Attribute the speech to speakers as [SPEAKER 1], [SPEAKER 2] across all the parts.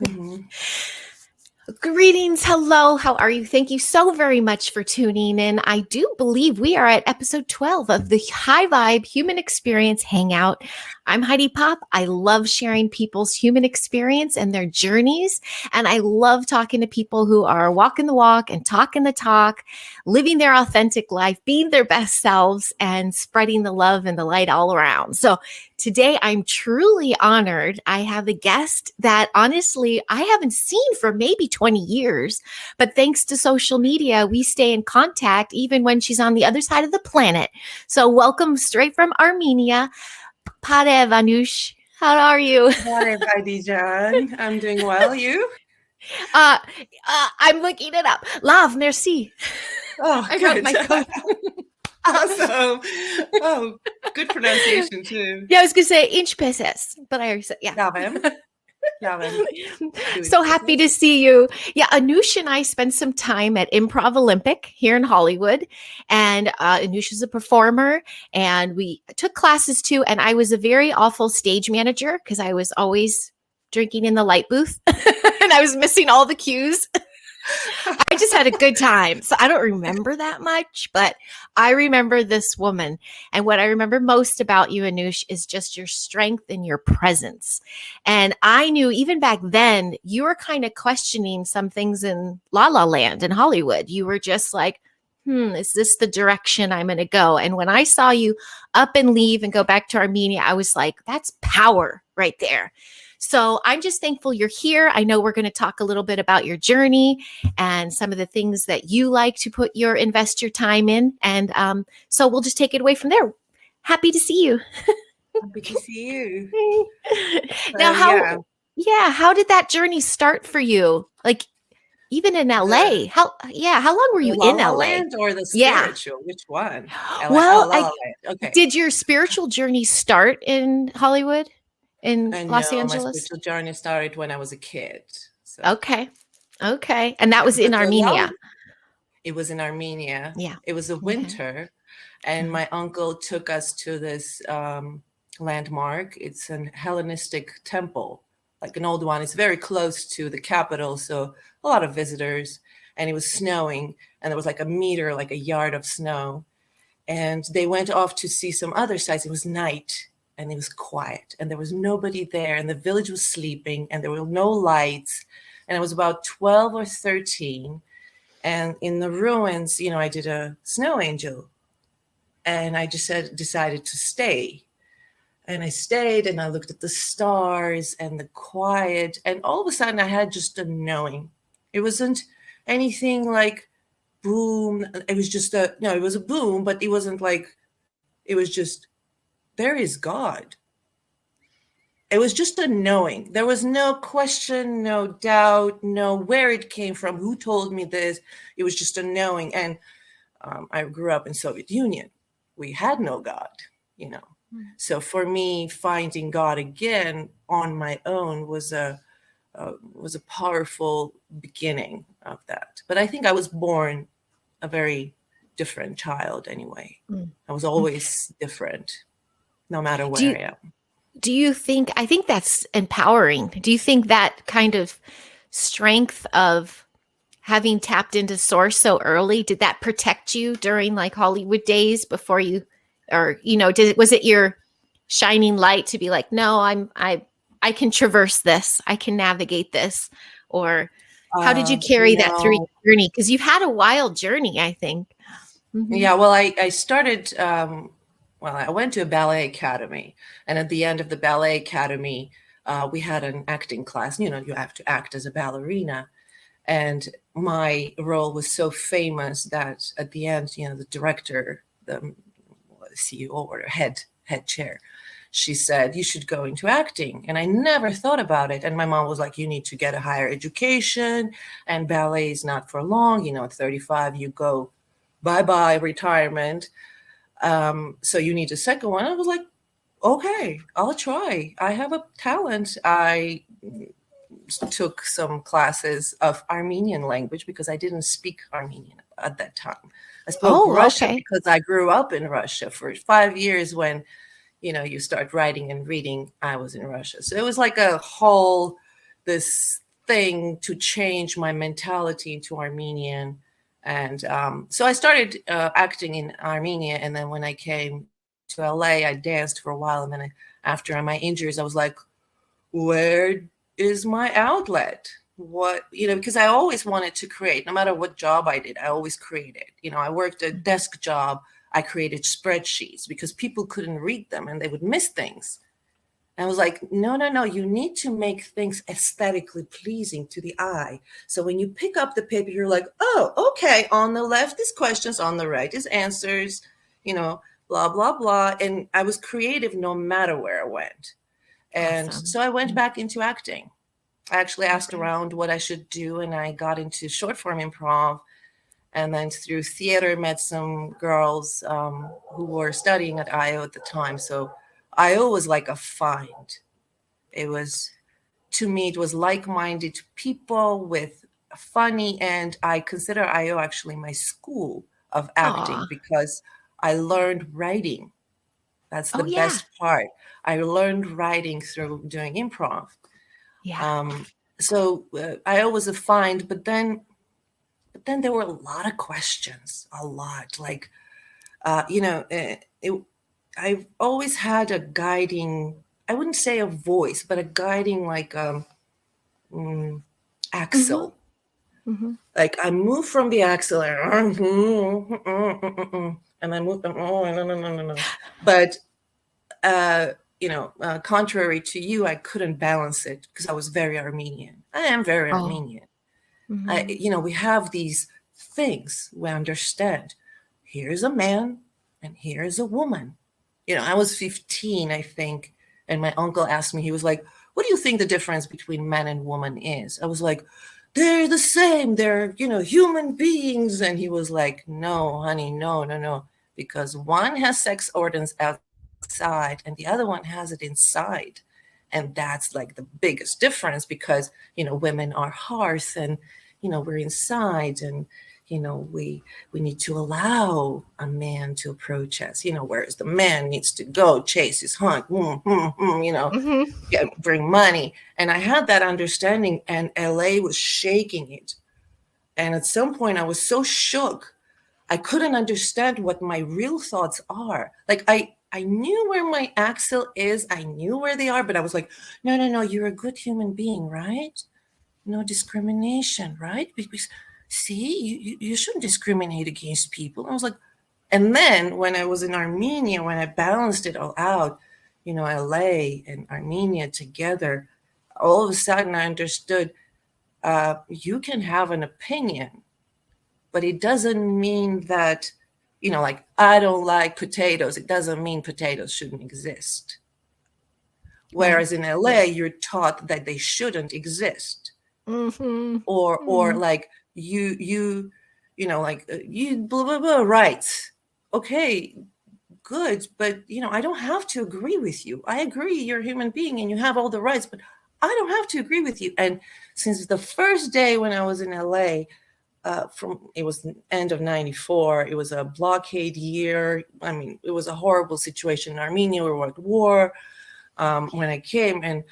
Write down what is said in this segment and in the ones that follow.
[SPEAKER 1] Mhm.
[SPEAKER 2] Greetings. Hello. How are you? Thank you so very much for tuning in. I do believe we are at episode 12 of the High Vibe Human Experience Hangout. I'm Heidi Pop. I love sharing people's human experience and their journeys. And I love talking to people who are walking the walk and talking the talk, living their authentic life, being their best selves, and spreading the love and the light all around. So today, I'm truly honored. I have a guest that honestly I haven't seen for maybe 20 years, but thanks to social media, we stay in contact even when she's on the other side of the planet. So welcome straight from Armenia, Parev Anoush. How are you?
[SPEAKER 1] Hi, Khadija. I'm doing well. You?
[SPEAKER 2] I'm looking it up. Love, merci.
[SPEAKER 1] Oh,
[SPEAKER 2] I
[SPEAKER 1] good.
[SPEAKER 2] wrote my code.
[SPEAKER 1] Awesome. Oh, good pronunciation too.
[SPEAKER 2] Yeah, I was going to say inch pesos, but I already said, yeah.
[SPEAKER 1] Yavim.
[SPEAKER 2] So happy to see you. Yeah, Anoush and I spent some time at Improv Olympic here in Hollywood. And Anoush is a performer and we took classes too. And I was a very awful stage manager because I was always drinking in the light booth and I was missing all the cues. I just had a good time. So I don't remember that much, but I remember this woman. And what I remember most about you, Anoush, is just your strength and your presence. And I knew even back then, you were kind of questioning some things in La La Land in Hollywood. You were just like, is this the direction I'm going to go? And when I saw you up and leave and go back to Armenia, I was like, that's power right there. So I'm just thankful you're here. I know we're going to talk a little bit about your journey and some of the things that you like to invest your time in. And so we'll just take it away from there. Happy to see you.
[SPEAKER 1] Happy to see you.
[SPEAKER 2] Now, how did that journey start for you? Like even in LA? How long were you in LA?
[SPEAKER 1] Land or the spiritual? Which one?
[SPEAKER 2] Well,
[SPEAKER 1] okay.
[SPEAKER 2] Did your spiritual journey start in Hollywood? In Los Angeles?
[SPEAKER 1] My spiritual journey started when I was a kid. So.
[SPEAKER 2] Okay. And that was in Armenia.
[SPEAKER 1] It was in Armenia.
[SPEAKER 2] Yeah.
[SPEAKER 1] It was a winter. And my uncle took us to this landmark. It's an Hellenistic temple, like an old one. It's very close to the capital. So a lot of visitors. And it was snowing. And there was like a yard of snow. And they went off to see some other sites. It was night. And it was quiet and there was nobody there and the village was sleeping and there were no lights. And I was about 12 or 13. And in the ruins, I did a snow angel and I just decided to stay. And I stayed and I looked at the stars and the quiet. And all of a sudden I had just a knowing. It wasn't anything like boom. It was just it was a boom, but it wasn't like, it was just, there is God. It was just a knowing. There was no question, no doubt, no where it came from, who told me this. It was just a knowing. And I grew up in Soviet Union. We had no God, So for me, finding God again on my own was a powerful beginning of that. But I think I was born a very different child anyway. I was always different. No matter where I am.
[SPEAKER 2] Do you think, I think that's empowering. Do you think that kind of strength of having tapped into source so early, did that protect you during like Hollywood days before you, or, was it your shining light to be like, no, I can traverse this. I can navigate this. Or how did you carry that through your journey? Because you've had a wild journey, I think.
[SPEAKER 1] Mm-hmm. Yeah, well, I started, I went to a ballet academy, and at the end of the ballet academy, we had an acting class. You have to act as a ballerina. And my role was so famous that at the end, the director, the CEO or head chair, she said, you should go into acting. And I never thought about it. And my mom was like, you need to get a higher education, and ballet is not for long. At 35, you go bye-bye, retirement. So you need a second one. I was like, okay, I'll try. I have a talent. I took some classes of Armenian language because I didn't speak Armenian at that time. I spoke Russian because I grew up in Russia for 5 years. When, you start writing and reading, I was in Russia. So it was like a whole, this thing to change my mentality into Armenian. And so I started acting in Armenia. And then when I came to LA, I danced for a while. And then after my injuries, I was like, where is my outlet? What, because I always wanted to create, no matter what job I did, I always created. I worked a desk job. I created spreadsheets because people couldn't read them and they would miss things. And I was like, no, you need to make things aesthetically pleasing to the eye. So when you pick up the paper, you're like, oh, okay, on the left is questions, on the right is answers, blah, blah, blah. And I was creative no matter where I went. And
[SPEAKER 2] Awesome.
[SPEAKER 1] so I went back into acting. I actually asked around what I should do, and I got into short form improv. And then through theater, met some girls who were studying at IO at the time. So IO was like a find. It was, to me, it was like-minded people with funny, and I consider IO actually my school of acting because I learned writing. That's the best part. I learned writing through doing improv.
[SPEAKER 2] Yeah.
[SPEAKER 1] So IO was a find, but then there were a lot of questions, a lot. Like, I've always had a guiding, I wouldn't say a voice, but a guiding like axle.
[SPEAKER 2] Mm-hmm.
[SPEAKER 1] Like I move from the axle and I move, no. But, contrary to you, I couldn't balance it because I was very Armenian. I am very Armenian.
[SPEAKER 2] Mm-hmm.
[SPEAKER 1] We have these things we understand. Here's a man and here's a woman. I was 15, I think, and my uncle asked me, he was like, what do you think the difference between man and woman is? I was like, they're the same. They're, human beings. And he was like, no, honey, no. Because one has sex organs outside and the other one has it inside. And that's like the biggest difference because, women are hearth and, we're inside and, we need to allow a man to approach us, whereas the man needs to go chase his hunt, bring money. And I had that understanding and LA was shaking it. And at some point I was so shook. I couldn't understand what my real thoughts are. Like I knew where my axle is. I knew where they are, but I was like, no, you're a good human being, right? No discrimination, right? Because see, you shouldn't discriminate against people. I was like, and then when I was in Armenia, when I balanced it all out, LA and Armenia together, all of a sudden I understood you can have an opinion, but it doesn't mean that, like I don't like potatoes. It doesn't mean potatoes shouldn't exist. Whereas in LA, you're taught that they shouldn't exist.
[SPEAKER 2] Mm-hmm.
[SPEAKER 1] Or like you blah blah blah rights. Okay, good, but I don't have to agree with you. I agree you're a human being and you have all the rights, but I don't have to agree with you. And since the first day when I was in LA, it was the end of 94, it was a blockade year. I mean, it was a horrible situation in Armenia. We were at war when I came. And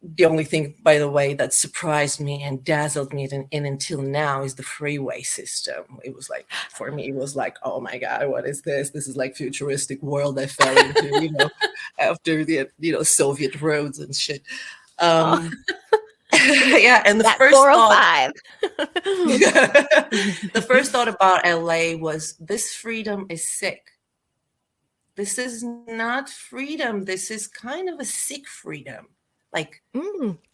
[SPEAKER 1] the only thing, by the way, that surprised me and dazzled me and until now is the freeway system. It was like, for me, it was like, oh my God, what is this? This is like futuristic world I fell into, after the, Soviet roads and shit. Yeah, and the
[SPEAKER 2] that
[SPEAKER 1] first
[SPEAKER 2] 405.
[SPEAKER 1] the first thought about LA was this freedom is sick. This is not freedom. This is kind of a sick freedom. Like,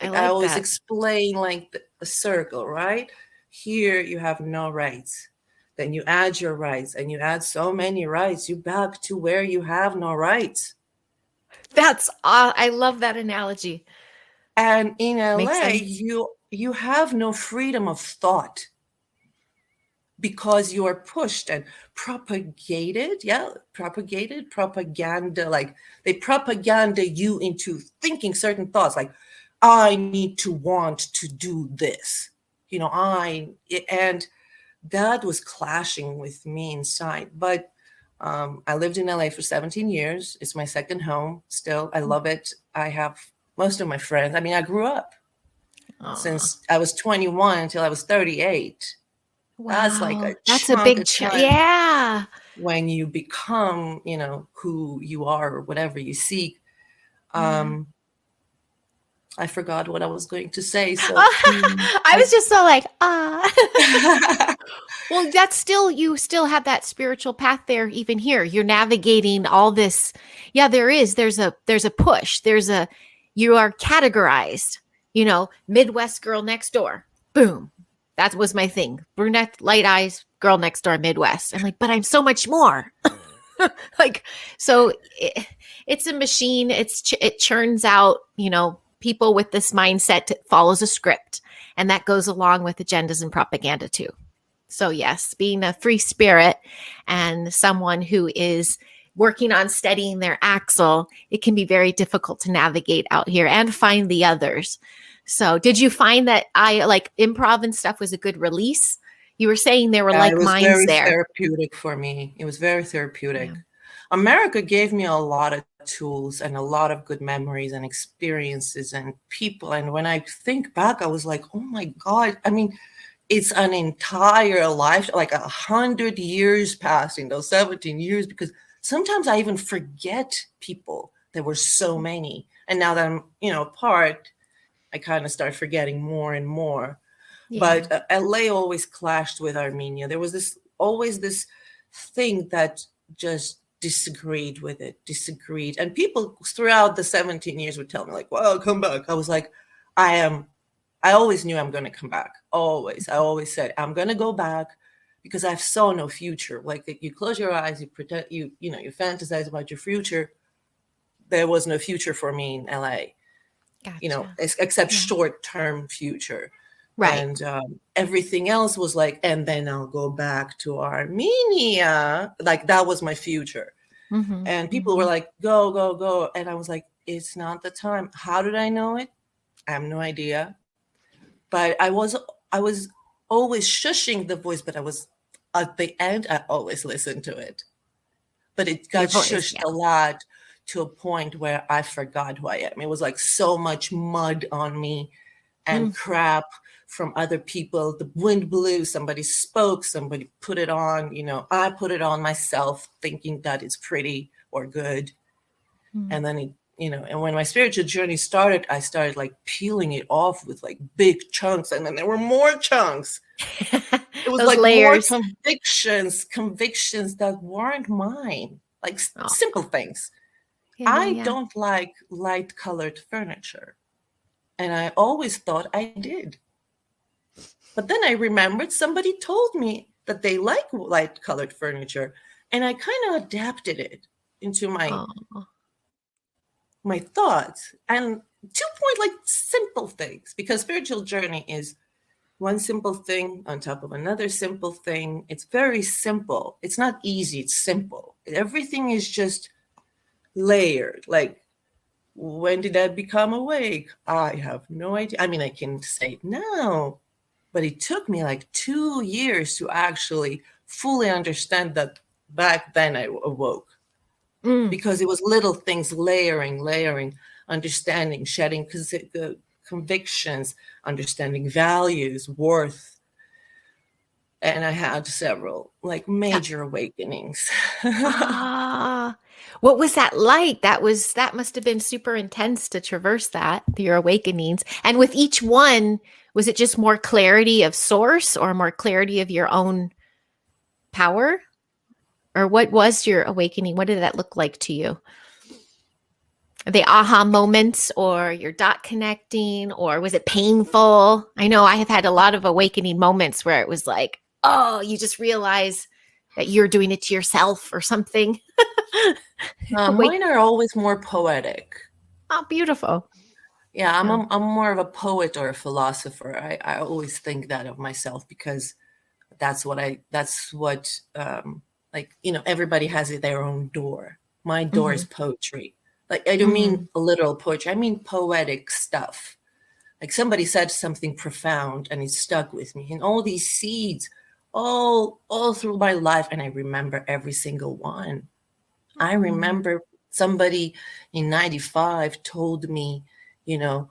[SPEAKER 1] I always
[SPEAKER 2] that.
[SPEAKER 1] explain like a circle, right? Here you have no rights. Then you add your rights and you add so many rights, you back to where you have no rights.
[SPEAKER 2] I love that analogy.
[SPEAKER 1] And in LA, you have no freedom of thought because you are pushed and propaganda, like they propaganda you into thinking certain thoughts, like I need to want to do this, and that was clashing with me inside. But I lived in LA for 17 years. It's my second home still. I love it. I have most of my friends. I mean, I grew up
[SPEAKER 2] Aw.
[SPEAKER 1] since I was 21 until I was 38. That's like
[SPEAKER 2] Wow.
[SPEAKER 1] a
[SPEAKER 2] That's a
[SPEAKER 1] chunk
[SPEAKER 2] big
[SPEAKER 1] of time
[SPEAKER 2] yeah.
[SPEAKER 1] when you become, who you are or whatever you seek.
[SPEAKER 2] Yeah.
[SPEAKER 1] I forgot what I was going to say. So
[SPEAKER 2] I was just so like, well, that's still, you still have that spiritual path there, even here. You're navigating all this. Yeah, there's a push. You are categorized, Midwest girl next door. Boom. That was my thing. Brunette, light eyes, girl next door, Midwest. I'm like, but I'm so much more. Like, so it's a machine. It churns out, people with this mindset follows a script, and that goes along with agendas and propaganda too. So yes, being a free spirit and someone who is working on steadying their axle, it can be very difficult to navigate out here and find the others. So did you find that I like improv and stuff was a good release? You were saying there were
[SPEAKER 1] Yeah, it
[SPEAKER 2] like
[SPEAKER 1] was
[SPEAKER 2] minds
[SPEAKER 1] very
[SPEAKER 2] there.
[SPEAKER 1] therapeutic for me. It was very therapeutic.
[SPEAKER 2] Yeah.
[SPEAKER 1] America gave me a lot of tools and a lot of good memories and experiences and people. And when I think back, I was like, oh my God. I mean, it's an entire life, like 100 years passed in those 17 years, because sometimes I even forget people. There were so many. And now that I'm, apart, I kind of start forgetting more and more.
[SPEAKER 2] Yeah.
[SPEAKER 1] But LA always clashed with Armenia. There was always this thing that just disagreed. And people throughout the 17 years would tell me like, well, come back. I was like, I always knew I'm going to come back. Always. I always said, I'm going to go back because I saw no future. Like you close your eyes, you pretend, you fantasize about your future. There was no future for me in LA,
[SPEAKER 2] Gotcha.
[SPEAKER 1] except
[SPEAKER 2] Yeah.
[SPEAKER 1] short-term future.
[SPEAKER 2] Right.
[SPEAKER 1] And everything else was like, and then I'll go back to Armenia. Like that was my future.
[SPEAKER 2] Mm-hmm.
[SPEAKER 1] And people were
[SPEAKER 2] Mm-hmm.
[SPEAKER 1] like, go, go, go. And I was like, it's not the time. How did I know it? I have no idea. But I was always shushing the voice, but I was at the end, I always listened to it. But it
[SPEAKER 2] Your
[SPEAKER 1] got
[SPEAKER 2] voice.
[SPEAKER 1] shushed
[SPEAKER 2] Yeah.
[SPEAKER 1] a lot to a point where I forgot who I am. It was like so much mud on me and
[SPEAKER 2] Mm.
[SPEAKER 1] crap from other people. The wind blew, somebody spoke, somebody put it on, I put it on myself thinking that it's pretty or good.
[SPEAKER 2] Mm.
[SPEAKER 1] And then and when my spiritual journey started, I started like peeling it off with like big chunks. And then there were more chunks. It was
[SPEAKER 2] Those
[SPEAKER 1] like more
[SPEAKER 2] layers.
[SPEAKER 1] convictions that weren't mine, like
[SPEAKER 2] Oh,
[SPEAKER 1] simple things.
[SPEAKER 2] yeah, yeah,
[SPEAKER 1] I
[SPEAKER 2] yeah.
[SPEAKER 1] don't like light colored furniture. And I always thought I did. But then I remembered somebody told me that they like light colored furniture. And I kind of adapted it into my
[SPEAKER 2] Oh,
[SPEAKER 1] my thoughts and to point like simple things, because spiritual journey is one simple thing on top of another simple thing. It's very simple. It's not easy, it's simple. Everything is just layered. Like, when did I become awake? I have no idea. I mean, I can say it now, but it took me like 2 years to actually fully understand that back then I awoke,
[SPEAKER 2] mm.
[SPEAKER 1] because it was little things layering, understanding, shedding convictions, understanding values, worth. And I had several like
[SPEAKER 2] Yeah.
[SPEAKER 1] major awakenings.
[SPEAKER 2] Ah, what was that like? That must have been super intense to traverse that, your awakenings. And with each one, was it just more clarity of source or more clarity of your own power? Or what was your awakening? What did that look like to you? Are they aha moments or your dot connecting, or was it painful? I know I have had a lot of awakening moments where it was like, oh, you just realize that you're doing it to yourself or something. Wait,
[SPEAKER 1] Mine are always more poetic.
[SPEAKER 2] oh, beautiful.
[SPEAKER 1] Yeah, I'm,
[SPEAKER 2] Yeah.
[SPEAKER 1] I'm more of a poet or a philosopher. I always think that of myself, because that's what like, everybody has their own door. My door is
[SPEAKER 2] Mhm.
[SPEAKER 1] poetry. Like, I don't mean
[SPEAKER 2] Mhm.
[SPEAKER 1] literal poetry, I mean poetic stuff. Like, somebody said something profound and it stuck with me, and all these seeds all through my life, and I remember every single one. I
[SPEAKER 2] Mm.
[SPEAKER 1] remember somebody in 95 told me, you know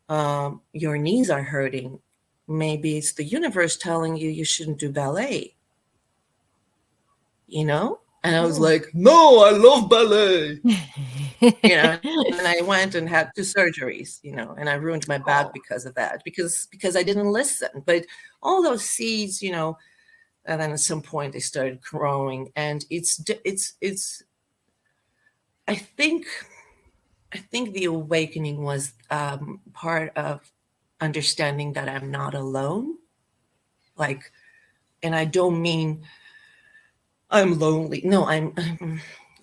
[SPEAKER 1] your knees are hurting. Maybe it's the universe telling you shouldn't do ballet, you know? And I was like, no, I love ballet, you know? And I went and had 2 surgeries, you know, and I ruined my back because of that, because I didn't listen. But all those seeds, you know, and then at some point they started growing, and it's I think the awakening was part of understanding that I'm not alone. Like, and I don't mean I'm lonely. No, I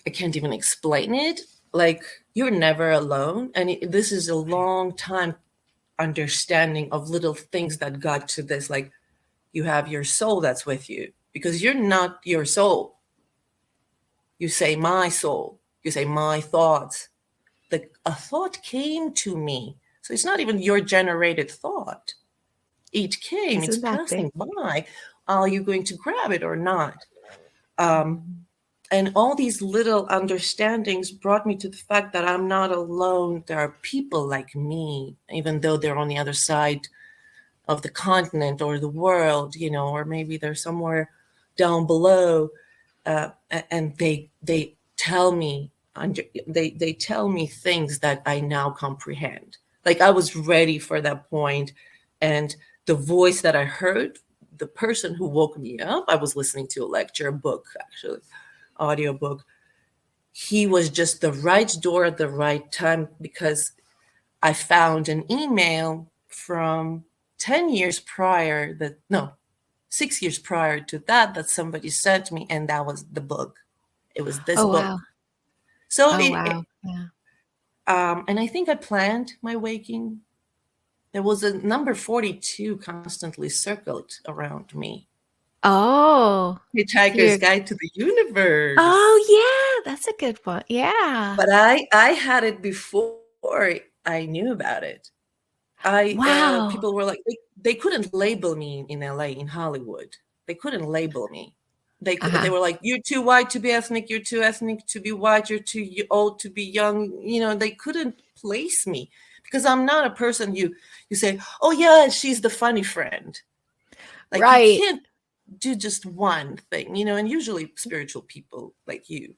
[SPEAKER 1] can't even explain it. Like, you're never alone. And this is a long time understanding of little things that got to this. Like, you have your soul that's with you, because you're not your soul. You say my soul, you say my thoughts. A thought came to me. So it's not even your generated thought. It came, it's passing by. Are you going to grab it or not? And all these little understandings brought me to the fact that I'm not alone. There are people like me, even though they're on the other side of the continent or the world, you know, or maybe they're somewhere down below. And they tell me, they tell me things that I now comprehend. Like, I was ready for that point. And the voice that I heard, the person who woke me up, I was listening to a lecture, a book, actually, audiobook. He was just the right door at the right time, because I found an email from 10 years prior 6 years prior to that somebody sent me, and that was the book. It was this book.
[SPEAKER 2] Wow.
[SPEAKER 1] So
[SPEAKER 2] Yeah.
[SPEAKER 1] And I think I planned my waking. There was a number 42 constantly circled around me.
[SPEAKER 2] Oh.
[SPEAKER 1] Hitchhiker's Guide to the Universe.
[SPEAKER 2] Oh, yeah. That's a good one. Yeah.
[SPEAKER 1] But I had it before I knew about it.
[SPEAKER 2] Wow.
[SPEAKER 1] People were like, they couldn't label me in LA, in Hollywood. They couldn't label me. They were like, you're too white to be ethnic. You're too ethnic to be white. You're too old to be young. You know, they couldn't place me, because I'm not a person you say, oh yeah, she's the funny friend. Like, right. You can't do just one thing, you know. And usually spiritual people like you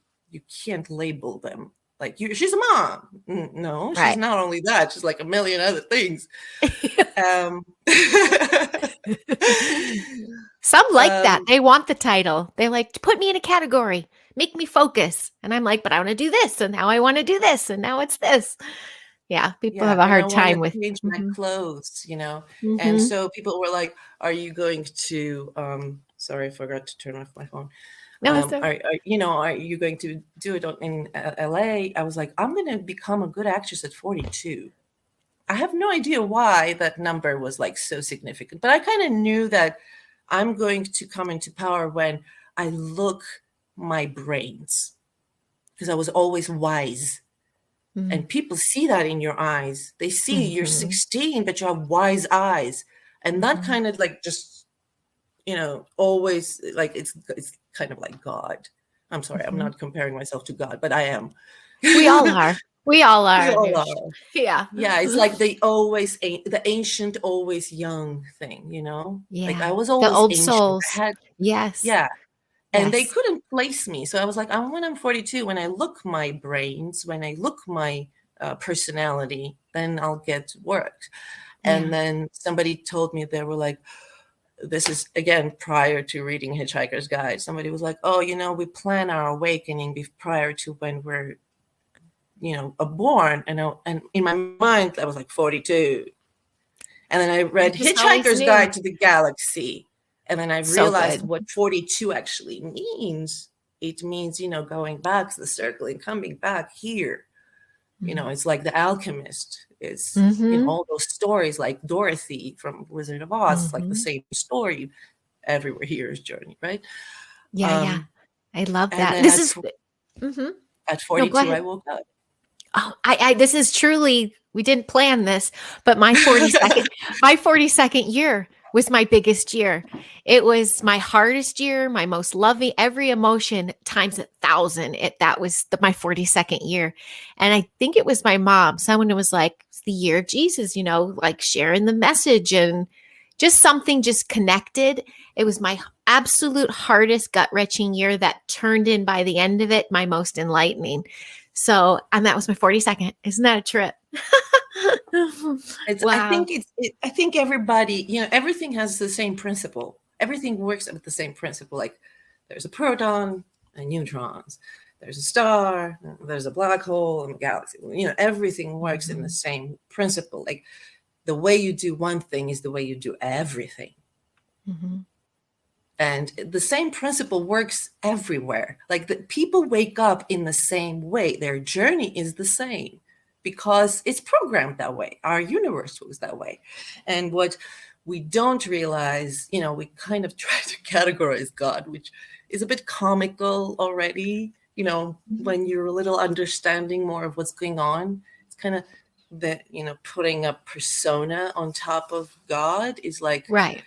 [SPEAKER 1] can't label them. Like, she's a mom. No, she's right. Not only that, she's like a million other things.
[SPEAKER 2] Some like that. They want the title. They like, put me in a category, make me focus. And I'm like, but I want to do this, and now I want to do this, and now it's this. Yeah, people have a hard time with
[SPEAKER 1] change my clothes, you know. And so people were like, are you going to sorry, I forgot to turn off my phone.
[SPEAKER 2] No,
[SPEAKER 1] are you going to do it in LA? I was like, I'm going to become a good actress at 42. I have no idea why that number was like so significant, but I kind of knew that I'm going to come into power when I look my brains, because I was always wise. And people see that in your eyes. They see you're 16, but you have wise eyes. And that kind of like just, you know, always like it's kind of like God. I'm sorry, I'm not comparing myself to God, but I am.
[SPEAKER 2] We all are. We all are.
[SPEAKER 1] We all are.
[SPEAKER 2] Yeah.
[SPEAKER 1] Yeah, it's like the ancient, always young thing, you know?
[SPEAKER 2] Yeah.
[SPEAKER 1] Like, I was always
[SPEAKER 2] the old
[SPEAKER 1] ancient.
[SPEAKER 2] souls.
[SPEAKER 1] Yes. Yeah. And they couldn't place me. So I was like, when I'm 42, when I look my brains, when I look my personality, then I'll get work. And then somebody told me, they were like, this is, again, prior to reading Hitchhiker's Guide. Somebody was like, oh, you know, we plan our awakening prior to when we're, you know, born. And in my mind, I was like 42. And then I read Hitchhiker's Guide to the Galaxy. And then I realized what 42 actually means. It means, you know, going back to the circle and coming back here. You know, it's like the alchemist. It's in all those stories, like Dorothy from Wizard of Oz. It's like the same story. Everywhere here is journey, right?
[SPEAKER 2] Yeah. I love that. This is
[SPEAKER 1] at 42, I woke up.
[SPEAKER 2] Oh, this is truly, we didn't plan this, but my 42nd year, was my biggest year. It was my hardest year, my most loving, every emotion times 1,000. That was my 42nd year. And I think it was my mom. Someone was like, it's the year of Jesus, like sharing the message and just something just connected. It was my absolute hardest gut wrenching year that turned in by the end of it, my most enlightening. So, and that was my 42nd. Isn't that a trip?
[SPEAKER 1] Wow. I think everybody, everything has the same principle. Everything works with the same principle. Like there's a proton and neutrons, there's a star, there's a black hole and a galaxy. Everything works in the same principle. Like the way you do one thing is the way you do everything. Mm-hmm. And the same principle works everywhere. Like the people wake up in the same way. Their journey is the same because it's programmed that way. Our universe was that way. And what we don't realize, we kind of try to categorize God, which is a bit comical already. When you're a little understanding more of what's going on, it's kind of that, putting a persona on top of God is like,
[SPEAKER 2] right.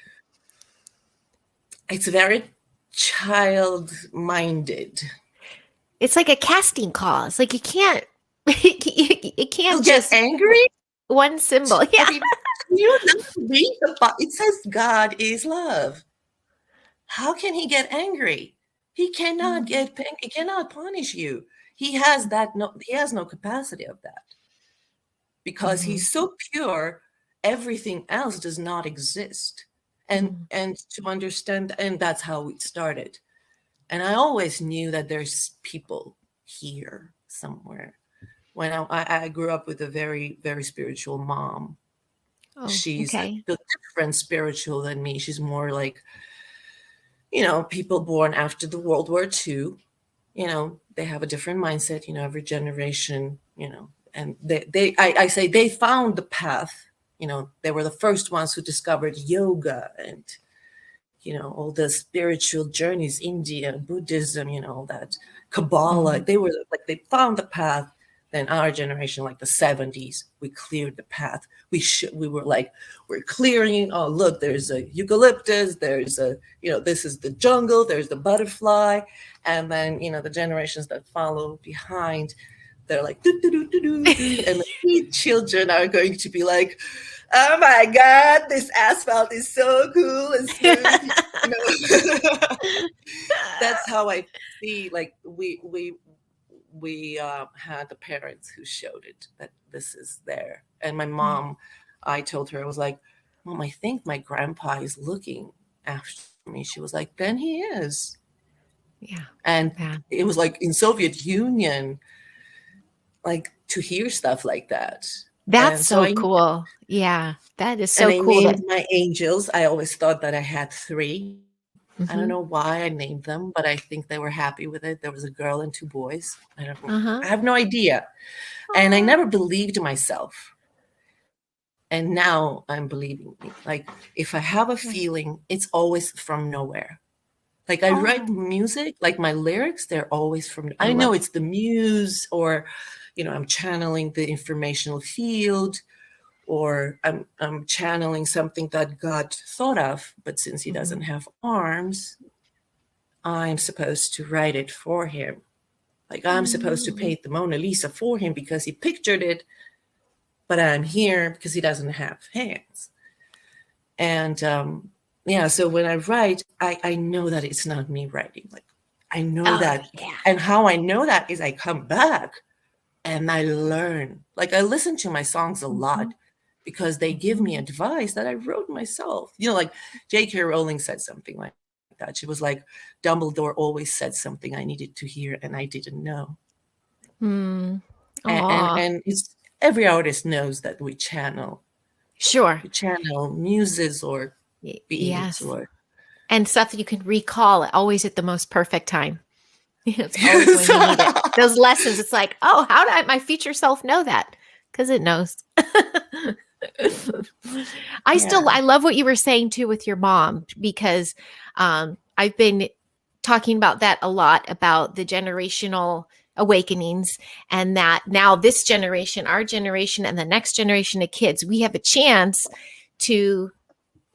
[SPEAKER 1] It's very child-minded.
[SPEAKER 2] It's like a casting call. It's like you can't
[SPEAKER 1] You'll just get angry.
[SPEAKER 2] One symbol. Yeah.
[SPEAKER 1] You read it says God is love. How can he get angry? He cannot he cannot punish you. He has no capacity of that. Because he's so pure, everything else does not exist. And to understand, and that's how we started. And I always knew that there's people here somewhere. When I grew up with a very, very spiritual mom. She's a different spiritual than me. She's more like, people born after the World War II, they have a different mindset, every generation, and I say they found the path. They were the first ones who discovered yoga and, all the spiritual journeys, India, Buddhism, all that, Kabbalah. They were like, they found the path. Then our generation, like the 70s, we cleared the path. We were like, we're clearing. Oh, look, there's a eucalyptus. There's this is the jungle. There's the butterfly. And then, the generations that follow behind, they're like, do, do, do, do, do, do. And the children are going to be like, oh my God, this asphalt is so cool and smooth. That's how I see, like, we had the parents who showed it, that this is there. And my mom, I told her, I was like, Mom, I think my grandpa is looking after me. She was like, then he is.
[SPEAKER 2] Yeah.
[SPEAKER 1] And it was like in Soviet Union, like to hear stuff like that.
[SPEAKER 2] That's so cool. Yeah, that is so cool.
[SPEAKER 1] I named my angels. I always thought that I had 3. I don't know why I named them, but I think they were happy with it. There was a girl and 2 boys. I don't know. I have no idea. And I never believed myself. And now I'm believing me. Like if I have a feeling, it's always from nowhere. Like I write music, like my lyrics, they're always from, I know it's the muse, or, I'm channeling the informational field, or I'm channeling something that God thought of, but since he doesn't have arms, I'm supposed to write it for him. Like I'm supposed to paint the Mona Lisa for him because he pictured it, but I'm here because he doesn't have hands. And so when I write, I know that it's not me writing. Like I know that. Yeah. And how I know that is I come back and I learn. Like I listen to my songs a lot because they give me advice that I wrote myself. Like J.K. Rowling said something like that. She was like, Dumbledore always said something I needed to hear and I didn't know. And it's every artist knows that we channel.
[SPEAKER 2] Sure.
[SPEAKER 1] We channel muses or beings
[SPEAKER 2] and stuff that you can recall always at the most perfect time. It's always when you need it. Those lessons, it's like, oh, how did my future self know that? Because it knows. I love what you were saying too with your mom, because I've been talking about that a lot, about the generational awakenings, and that now this generation, our generation, and the next generation of kids, we have a chance to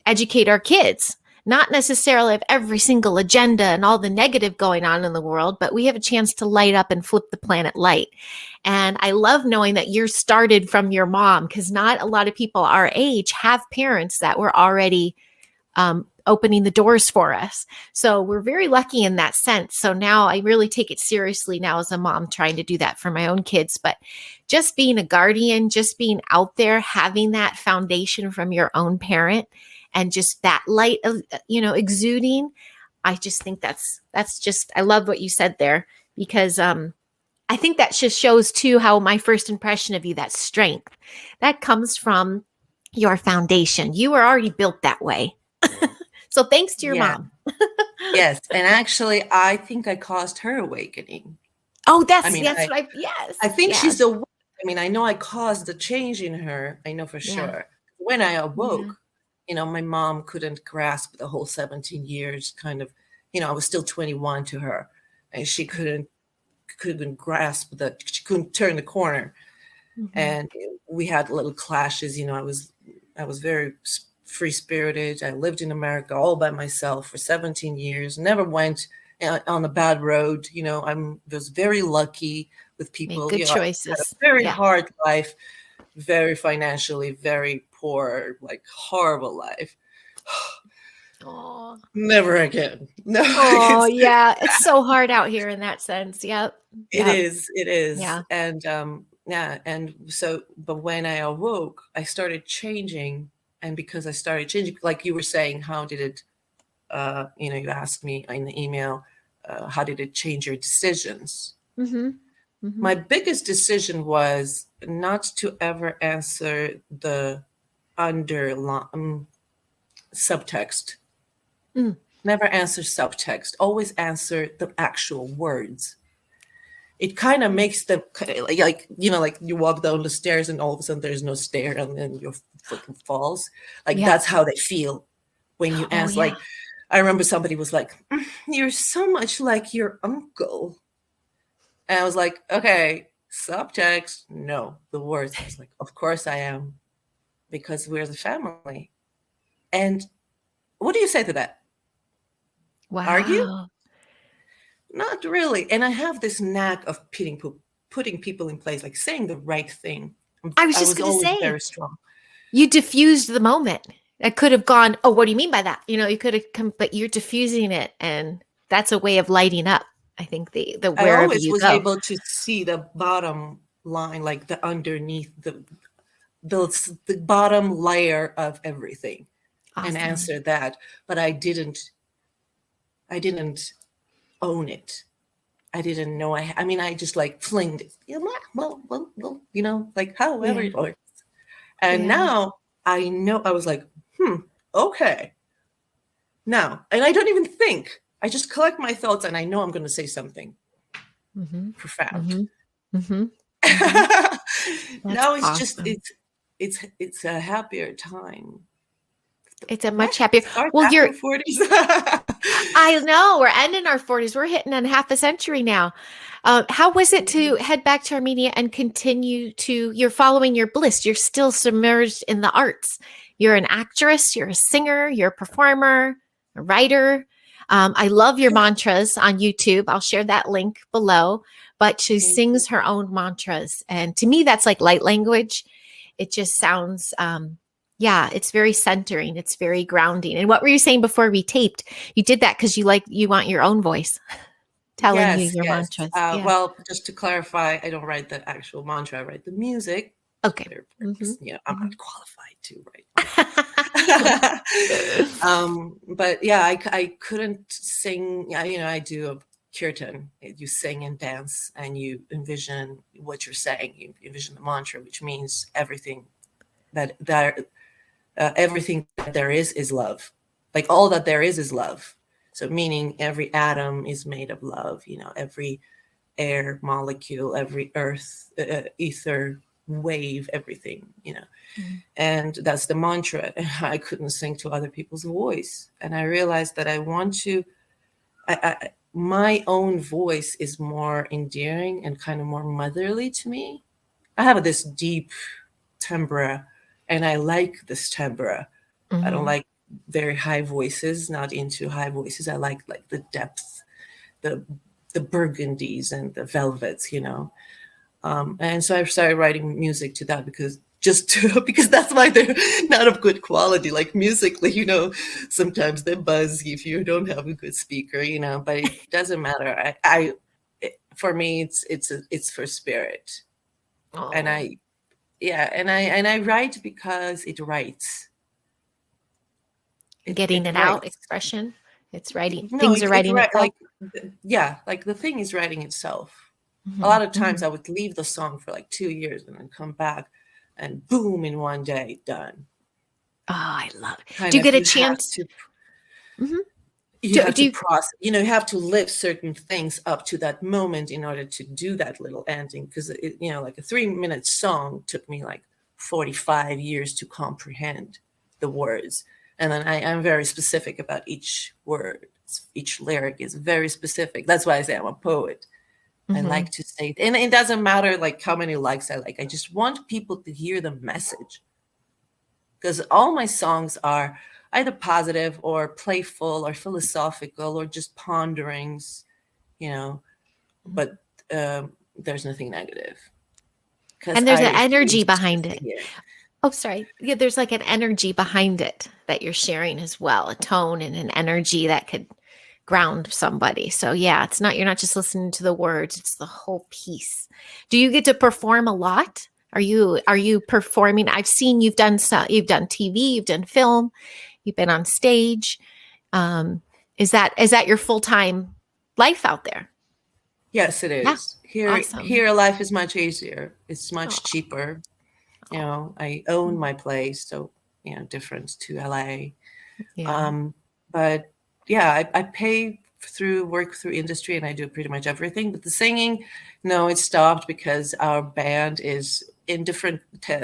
[SPEAKER 2] educate our kids, not necessarily of every single agenda and all the negative going on in the world, but we have a chance to light up and flip the planet light. And I love knowing that you're started from your mom, because not a lot of people our age have parents that were already opening the doors for us. So we're very lucky in that sense. So now I really take it seriously now as a mom, trying to do that for my own kids. But just being a guardian, just being out there, having that foundation from your own parent, and just that light of, exuding, I just think that's just, I love what you said there, because I think that just shows too how my first impression of you, that strength, that comes from your foundation. You were already built that way. So thanks to your mom.
[SPEAKER 1] Yes. And actually, I think I caused her awakening.
[SPEAKER 2] Oh, yes.
[SPEAKER 1] I think she's the one. I mean, I know I caused the change in her. I know for sure. When I awoke, my mom couldn't grasp the whole 17 years kind of, I was still 21 to her, and she couldn't grasp that. She couldn't turn the corner. Mm-hmm. And we had little clashes. I was very free spirited. I lived in America all by myself for 17 years, never went on a bad road. I was very lucky with people.
[SPEAKER 2] Made good choices.
[SPEAKER 1] I had a very hard life, very financially, very poor, like horrible life. Never again. No.
[SPEAKER 2] Oh, yeah. It's so hard out here in that sense. Yep.
[SPEAKER 1] It is.
[SPEAKER 2] Yeah.
[SPEAKER 1] And and so, but when I awoke, I started changing. And because I started changing, like you were saying, how did it, you asked me in the email, how did it change your decisions? Mm-hmm. Mm-hmm. My biggest decision was not to ever answer the underlying subtext. Never answer subtext. Always answer the actual words. It kind of makes them like you walk down the stairs and all of a sudden there's no stair and then your foot falls. That's how they feel when you answer. Like, I remember somebody was like, "You're so much like your uncle," and I was like, "Okay, subtext, no, the words." I was like, "Of course I am, because we're the family." And what do you say to that?
[SPEAKER 2] Wow.
[SPEAKER 1] Argue? Not really. And I have this knack of putting people in place, like saying the right thing.
[SPEAKER 2] I was just going to say,
[SPEAKER 1] very strong.
[SPEAKER 2] You diffused the moment. It could have gone, "Oh, what do you mean by that?" You could have come, but you're diffusing it, and that's a way of lighting up. I think the wherever
[SPEAKER 1] I always
[SPEAKER 2] you
[SPEAKER 1] was
[SPEAKER 2] go.
[SPEAKER 1] able to see the bottom line, like the underneath the bottom layer of everything, and answer that. But I didn't own it. I didn't know. I just like flinged it. Well, like however it works. And now I know. I was like, okay. Now, and I don't even think. I just collect my thoughts, and I know I'm going to say something profound.
[SPEAKER 2] Mm-hmm. Mm-hmm.
[SPEAKER 1] Now it's awesome. It's a happier time.
[SPEAKER 2] It's a much happier. Well, you're 40s. I know, we're ending our 40s. We're hitting on half a century now. How was it to head back to Armenia and continue you're following your bliss? You're still submerged in the arts. You're an actress, you're a singer, you're a performer, a writer. I love your mantras on YouTube. I'll share that link below. But she sings her own mantras. And to me, that's like light language. It just sounds, it's very centering. It's very grounding. And what were you saying before we taped? You did that because you want your own voice telling you your mantras.
[SPEAKER 1] Well, just to clarify, I don't write the actual mantra. I write the music.
[SPEAKER 2] Okay.
[SPEAKER 1] I'm not qualified to write. But I couldn't sing. I do a kirtan. You sing and dance, and you envision what you're saying. You envision the mantra, which means everything everything that there is love. Like all that there is love. So meaning every atom is made of love. Every air molecule, every earth, ether wave, everything. And that's the mantra. I couldn't sing to other people's voice, and I realized that I want to. My own voice is more endearing and kind of more motherly to me. I have this deep timbre, and I like this timbre. I don't like very high voices, not into high voices. I like the depth, the burgundies and the velvets, and so I started writing music to that because because that's why they're not of good quality. Like musically, sometimes they buzz if you don't have a good speaker, but it doesn't matter. For me, it's for spirit. And
[SPEAKER 2] Oh,
[SPEAKER 1] I write because it writes.
[SPEAKER 2] getting
[SPEAKER 1] It
[SPEAKER 2] it out,
[SPEAKER 1] writes.
[SPEAKER 2] expression. It's writing.
[SPEAKER 1] No,
[SPEAKER 2] Things are writing itself.
[SPEAKER 1] like the thing is writing itself. A
[SPEAKER 2] Mhm,
[SPEAKER 1] lot of times
[SPEAKER 2] mhm.
[SPEAKER 1] I would leave the song for like 2 years and then come back and boom, in one day, done.
[SPEAKER 2] Oh, I love it. Do
[SPEAKER 1] Kind
[SPEAKER 2] you
[SPEAKER 1] of,
[SPEAKER 2] get a chance? Mhm.
[SPEAKER 1] you
[SPEAKER 2] Do,
[SPEAKER 1] have
[SPEAKER 2] do
[SPEAKER 1] to
[SPEAKER 2] you,
[SPEAKER 1] process, you have to live certain things up to that moment in order to do that little ending. Because, like a 3-minute song took me like 45 years to comprehend the words. And then I'm very specific about each word. Each lyric is very specific. That's why I say I'm a poet. I
[SPEAKER 2] mhm.
[SPEAKER 1] like to say, and it doesn't matter like how many likes I like. I just want people to hear the message, because all my songs are either positive or playful or philosophical or just ponderings, you know. But there's nothing negative, because
[SPEAKER 2] And there's
[SPEAKER 1] I
[SPEAKER 2] an energy
[SPEAKER 1] refuse
[SPEAKER 2] behind
[SPEAKER 1] to
[SPEAKER 2] it.
[SPEAKER 1] hear.
[SPEAKER 2] Oh, sorry. Yeah, there's like an energy behind it that you're sharing as well, a tone and an energy that could ground somebody. So yeah, you're not just listening to the words, it's the whole piece. Do you get to perform a lot? Are you performing? I've seen you've done TV, you've done film, you've been on stage. Um, is that your full-time life out there?
[SPEAKER 1] Yes, it
[SPEAKER 2] Yeah.
[SPEAKER 1] is. Here
[SPEAKER 2] Awesome.
[SPEAKER 1] life is much easier. It's much
[SPEAKER 2] Oh,
[SPEAKER 1] cheaper.
[SPEAKER 2] oh,
[SPEAKER 1] I own my place, so difference to LA.
[SPEAKER 2] yeah.
[SPEAKER 1] But yeah, I pay through work through industry, and I do pretty much everything. But the singing, no, it stopped because our band is in different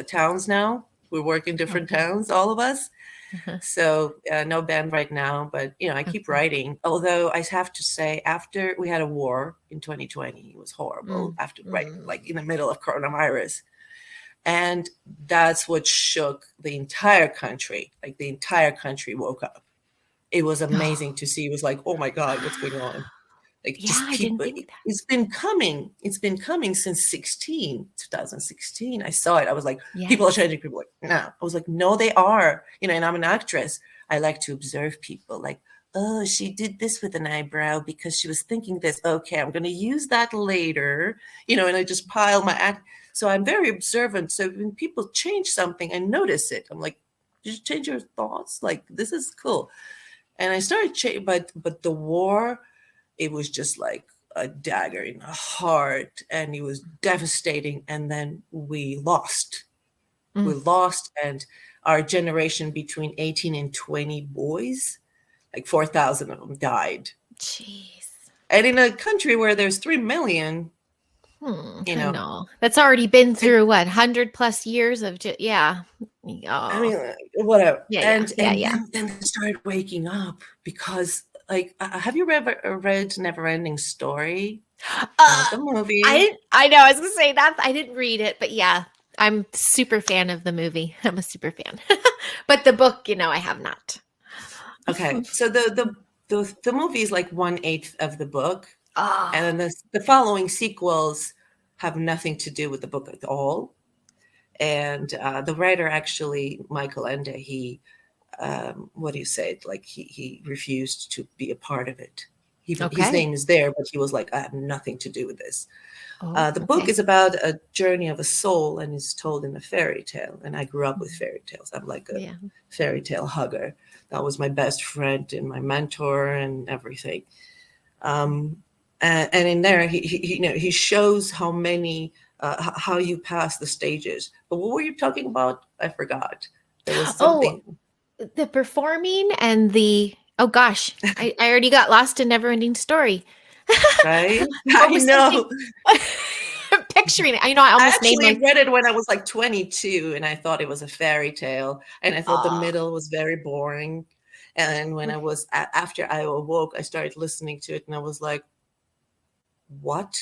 [SPEAKER 1] towns now. We work in different
[SPEAKER 2] Okay.
[SPEAKER 1] towns, all of us.
[SPEAKER 2] Uh-huh.
[SPEAKER 1] So no band right now, but I keep
[SPEAKER 2] Okay.
[SPEAKER 1] writing. Although I have to say, after we had a war in 2020, it was horrible.
[SPEAKER 2] Mm,
[SPEAKER 1] After right, like
[SPEAKER 2] mm.
[SPEAKER 1] in the middle of coronavirus, and that's what shook the entire country. Like the entire country woke up. It was amazing to see. It was like, oh my God, what's going on? Like
[SPEAKER 2] Yeah,
[SPEAKER 1] just
[SPEAKER 2] I didn't
[SPEAKER 1] people,
[SPEAKER 2] think that.
[SPEAKER 1] it's been coming. It's been coming since 2016. I saw it. I was like, people are
[SPEAKER 2] Yes.
[SPEAKER 1] changing. People are like, no. I was like, no, they are. And I'm an actress. I like to observe people like, oh, she did this with an eyebrow because she was thinking this. Okay, I'm going to use that later, and I just pile my act. So I'm very observant. So when people change something, I notice it. I'm like, did you change your thoughts? Like, this is cool. And I started but the war, it was just like a dagger in the heart, and it was devastating. And then we
[SPEAKER 2] Mm.
[SPEAKER 1] lost, and our generation between 18 and 20 boys, like 4,000 of them died.
[SPEAKER 2] Jeez.
[SPEAKER 1] And in a country where there's 3 million, you
[SPEAKER 2] I
[SPEAKER 1] know
[SPEAKER 2] know. That's already been
[SPEAKER 1] it,
[SPEAKER 2] through what, 100 plus years of yeah.
[SPEAKER 1] I
[SPEAKER 2] Oh.
[SPEAKER 1] mean, whatever.
[SPEAKER 2] Yeah, yeah,
[SPEAKER 1] And
[SPEAKER 2] yeah,
[SPEAKER 1] and
[SPEAKER 2] yeah.
[SPEAKER 1] then they started waking up, because like, have you ever read Neverending Story?
[SPEAKER 2] Uh,
[SPEAKER 1] Not the movie.
[SPEAKER 2] I know, I was gonna say that I didn't read it, but yeah, I'm super fan of the movie. I'm a super fan. But the book, I have not.
[SPEAKER 1] Okay, so the movie is like 1/8 of the book, and
[SPEAKER 2] Oh,
[SPEAKER 1] then the following sequels have nothing to do with the book at all. And the writer, actually, Michael Ende, he what do you say? Like he refused to be a part of it. His
[SPEAKER 2] okay.
[SPEAKER 1] name is there, but he was like, I have nothing to do with this.
[SPEAKER 2] Oh,
[SPEAKER 1] The book
[SPEAKER 2] okay.
[SPEAKER 1] is about a journey of a soul, and is told in a fairy tale. And I grew up with fairy tales. I'm like a
[SPEAKER 2] Yeah.
[SPEAKER 1] fairy tale hugger. That was my best friend and my mentor and everything. And in there, he shows how many how you pass the stages. But what were you talking about? I forgot. There was
[SPEAKER 2] Oh,
[SPEAKER 1] something.
[SPEAKER 2] the performing and the oh gosh, I already got lost in never ending story.
[SPEAKER 1] Right?
[SPEAKER 2] What
[SPEAKER 1] I
[SPEAKER 2] was something
[SPEAKER 1] know.
[SPEAKER 2] picturing it? I
[SPEAKER 1] I
[SPEAKER 2] almost made
[SPEAKER 1] actually
[SPEAKER 2] my
[SPEAKER 1] read it when I was like 22, and I thought it was a fairy tale, and I thought the
[SPEAKER 2] oh,
[SPEAKER 1] middle was very boring. And when I was after I awoke, I started listening to it, and I was like, "What?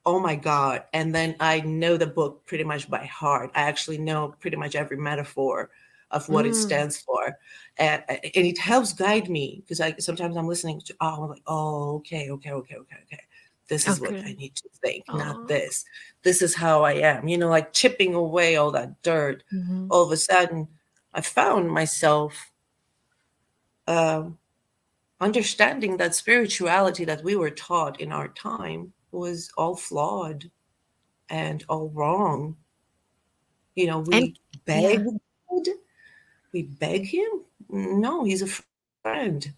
[SPEAKER 1] Oh my God!" And then I know the book pretty much by heart. I actually know pretty much every metaphor of what it stands for. And it helps guide me, because sometimes I'm listening to, I'm like, oh, okay. This is what I need to think, not this. This is how I am, like chipping away all that dirt. All of a sudden, I found myself understanding that spirituality that we were taught in our time was all flawed and all wrong. We beg God, we beg him. No, he's a friend.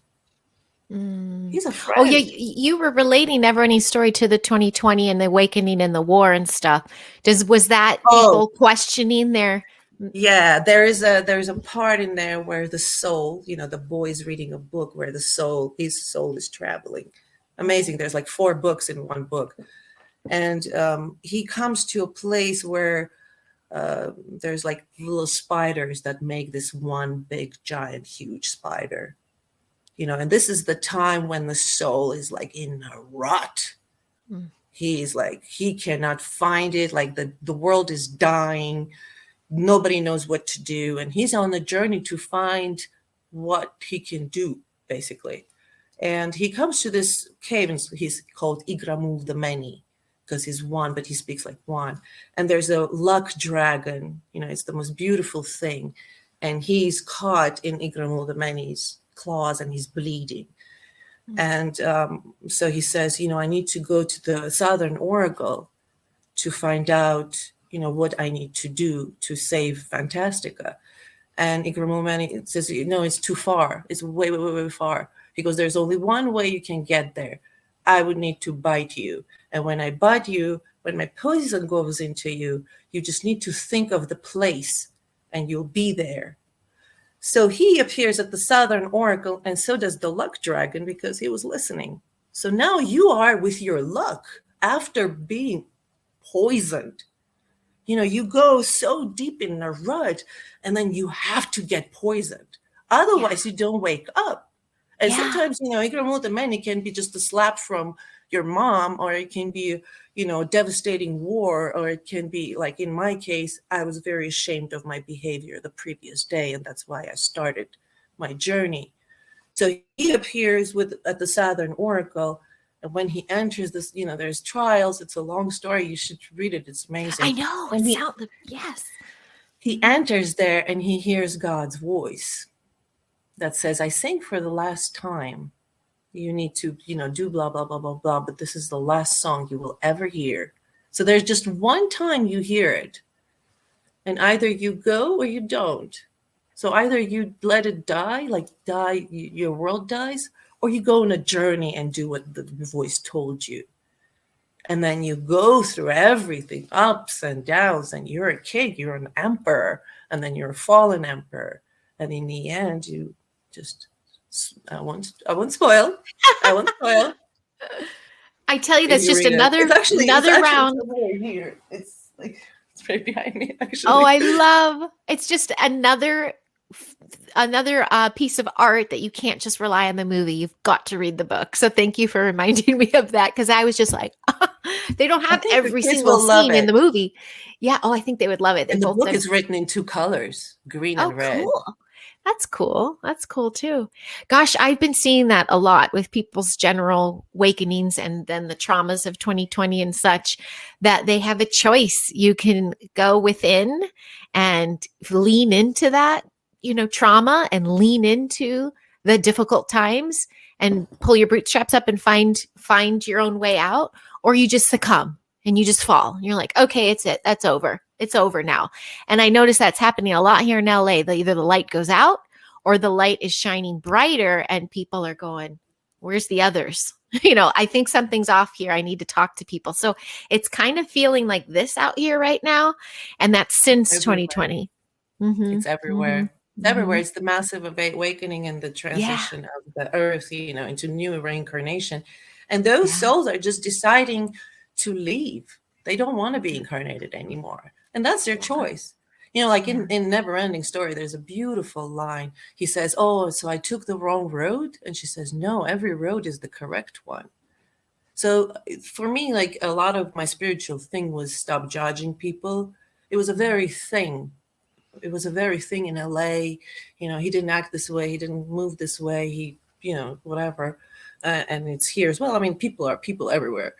[SPEAKER 1] He's a friend.
[SPEAKER 2] Oh yeah, you were relating Neverending Story to the 2020 and the awakening and the war and stuff. Was that people questioning their?
[SPEAKER 1] Yeah, there's a part in there where the soul, the boy's reading a book where his soul is traveling. Amazing. There's like 4 books in one book. And he comes to a place where there's like little spiders that make this one big, giant, huge spider. And this is the time when the soul is like in a rut. He's like, he cannot find it. Like the world is dying. Nobody knows what to do. And he's on a journey to find what he can do, basically. And he comes to this cave, and he's called Igramul the Many, because he's one, but he speaks like one. And there's a luck dragon, it's the most beautiful thing. And he's caught in Igramul the Many's claws, and he's bleeding. And so he says, I need to go to the southern oracle to find out, what I need to do to save Fantastica. And Igramul Many says, no, it's too far. It's way, way, way, way far. He goes, there's only one way you can get there. I would need to bite you. And when I bite you, when my poison goes into you, you just need to think of the place and you'll be there. So he appears at the southern oracle, and so does the luck dragon, because he was listening. So now you are with your luck after being poisoned. You go so deep in a rut, and then you have to get poisoned. Otherwise, you don't wake up. And sometimes, Igramul the Many can be just a slap from your mom, or it can be, devastating war, or it can be, like in my case, I was very ashamed of my behavior the previous day, and that's why I started my journey. So he appears at the Southern Oracle, and when he enters this, there's trials. It's a long story. You should read it. It's amazing.
[SPEAKER 2] I know. Yes.
[SPEAKER 1] He enters there and he hears God's voice that says, I think for the last time, you need to, do blah, blah, blah, blah, blah, but this is the last song you will ever hear. So there's just one time you hear it, and either you go or you don't. So either you let it die, your world dies, or you go on a journey and do what the voice told you. And then you go through everything, ups and downs, and you're a king, you're an emperor, and then you're a fallen emperor. And in the end, you just, I won't spoil.
[SPEAKER 2] I tell you, that's just another round.
[SPEAKER 1] Here. It's right behind me, actually.
[SPEAKER 2] Oh, it's just another piece of art that you can't just rely on the movie. You've got to read the book. So thank you for reminding me of that, because I was just like, they don't have every single scene in the movie. Yeah. Oh, I think they would love it.
[SPEAKER 1] And the book is written in 2 colors, green and red.
[SPEAKER 2] Cool. That's cool. That's cool too. Gosh, I've been seeing that a lot with people's general awakenings and then the traumas of 2020 and such, that they have a choice. You can go within and lean into that, trauma, and lean into the difficult times and pull your bootstraps up and find your own way out, or you just succumb and you just fall. You're like, okay, it's it. That's over. It's over now. And I notice that's happening a lot here in LA. Either the light goes out or the light is shining brighter and people are going, where's the others? I think something's off here. I need to talk to people. So it's kind of feeling like this out here right now. And that's since
[SPEAKER 1] everywhere.
[SPEAKER 2] 2020.
[SPEAKER 1] It's everywhere. It's everywhere. It's the massive awakening and the transition of the earth, into new reincarnation. And those souls are just deciding to leave. They don't want to be incarnated anymore. And that's their choice. Like in Neverending Story, there's a beautiful line. He says, oh, so I took the wrong road? And she says, no, every road is the correct one. So for me, like a lot of my spiritual thing was stop judging people. It was a very thing. it was a very thing in LA. He didn't act this way, he didn't move this way, he, whatever. And it's here as well. I mean, people are people everywhere.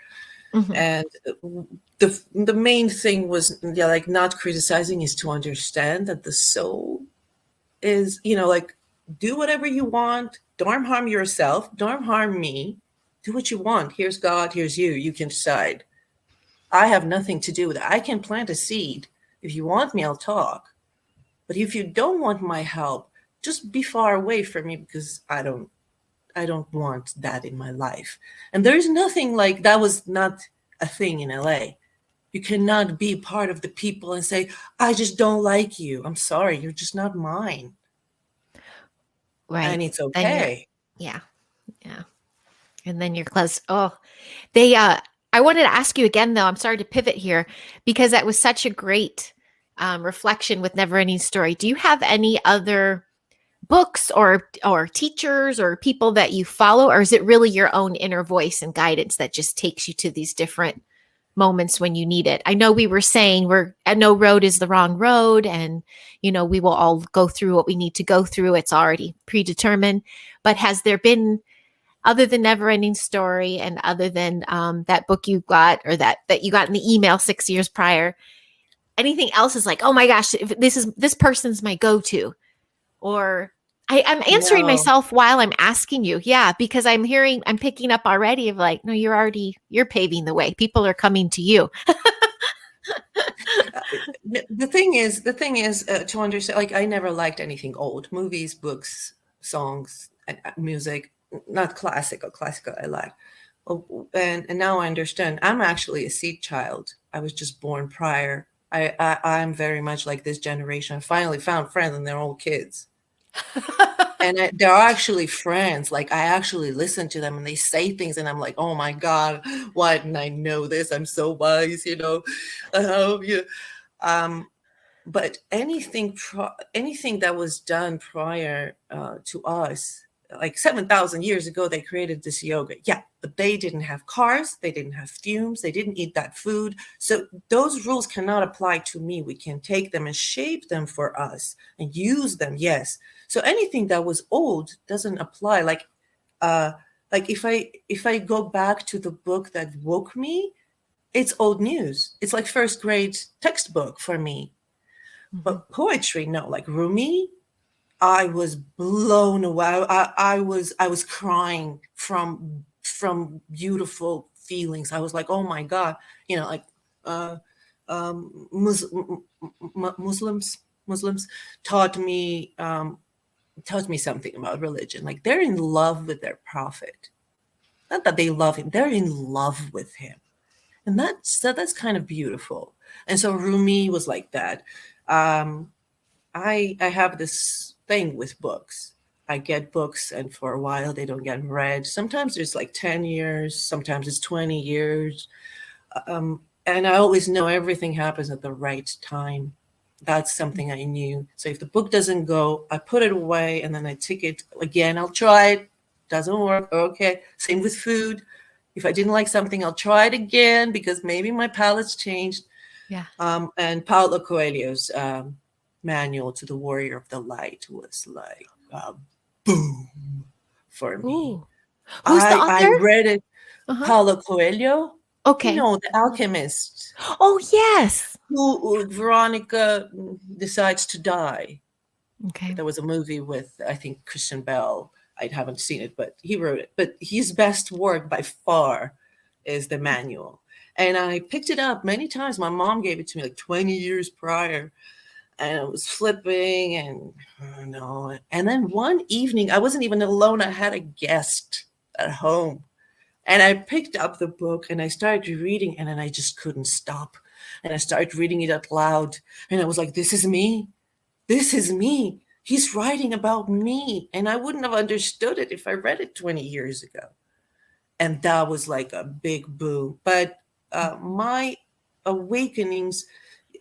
[SPEAKER 2] Mhm.
[SPEAKER 1] And the main thing was, yeah, like, not criticizing, is to understand that the soul is, like, do whatever you want, don't harm yourself, don't harm me, do what you want. Here's God, here's you, you can decide. I have nothing to do with it. I can plant a seed. If you want me, I'll talk. But if you don't want my help, just be far away from me, because I don't want that in my life. And there is nothing like that. Was not a thing in LA. You cannot be part of the people and say, I just don't like you. I'm sorry, you're just not mine.
[SPEAKER 2] Right.
[SPEAKER 1] And it's
[SPEAKER 2] Then you're,
[SPEAKER 1] okay.
[SPEAKER 2] yeah. Yeah. And then you're close. Oh, I wanted to ask you again, though. I'm sorry to pivot here because that was such a great reflection with Never Ending Story. Do you have any other books or teachers or people that you follow, or is it really your own inner voice and guidance that just takes you to these different moments when you need it? I know we were saying no road is the wrong road, and we will all go through what we need to go through. It's already predetermined. But has there been, other than Never Ending Story and other than that book you got, or that you got in the email 6 years prior, anything else is like, oh my gosh, if this person's my go-to? Or I'm answering
[SPEAKER 1] No.
[SPEAKER 2] myself while I'm asking you. Yeah, because I'm picking up already of like, no, you're paving the way. People are coming to you.
[SPEAKER 1] The thing is to understand, like, I never liked anything old: movies, books, songs, music. Not classical I like. Oh, and now I understand. I'm actually a seed child. I was just born prior. I'm very much like this generation. I finally found friends, and they're all kids. And they're actually friends. Like, I actually listen to them, and they say things, and I'm like, oh my God, why didn't I know this? I'm so wise, Yeah. Um, but anything that was done prior to us, like 7,000 years ago, they created this yoga. Yeah, but they didn't have cars, they didn't have fumes, they didn't eat that food. So those rules cannot apply to me. We can take them and shape them for us and use them, yes. So anything that was old doesn't apply. Like if I go back to the book that woke me, it's old news. It's like first grade textbook for me.
[SPEAKER 2] Mhm.
[SPEAKER 1] But poetry, no. Like Rumi, I was blown away. I was crying from beautiful feelings. I was like, oh my God, like uh, Mus- Muslims taught me something about religion. Like, they're in love with their prophet. Not that they love him; they're in love with him, and that's kind of beautiful. And so Rumi was like that. Um, I have this thing with books. I get books, and for a while they don't get read. Sometimes it's like 10 years, sometimes it's 20 years. And I always know everything happens at the right time. That's something I knew. So if the book doesn't go, I put it away, and then I take it again. I'll try it. Doesn't work. Okay. Same with food. If I didn't like something, I'll try it again, because maybe my palate's changed.
[SPEAKER 2] Yeah.
[SPEAKER 1] And Paulo Coelho's Manual to the Warrior of the Light was like boom for me.
[SPEAKER 2] Ooh. Who's the
[SPEAKER 1] I
[SPEAKER 2] author?
[SPEAKER 1] read it.
[SPEAKER 2] Uh-huh.
[SPEAKER 1] Paulo Coelho,
[SPEAKER 2] Okay.
[SPEAKER 1] the alchemist,
[SPEAKER 2] Oh, yes.
[SPEAKER 1] who Veronica decides to die.
[SPEAKER 2] Okay.
[SPEAKER 1] There was a movie with, I think, Christian Bell. I haven't seen it, but he wrote it. But his best work by far is the manual. And I picked it up many times. My mom gave it to me like 20 years prior. And I was flipping, and I don't know. And then one evening, I wasn't even alone. I had a guest at home. And I picked up the book, and I started reading, and then I just couldn't stop. And I started reading it out loud. And I was like, this is me. This is me. He's writing about me. And I wouldn't have understood it if I read it 20 years ago. And that was like a big boo. But my awakenings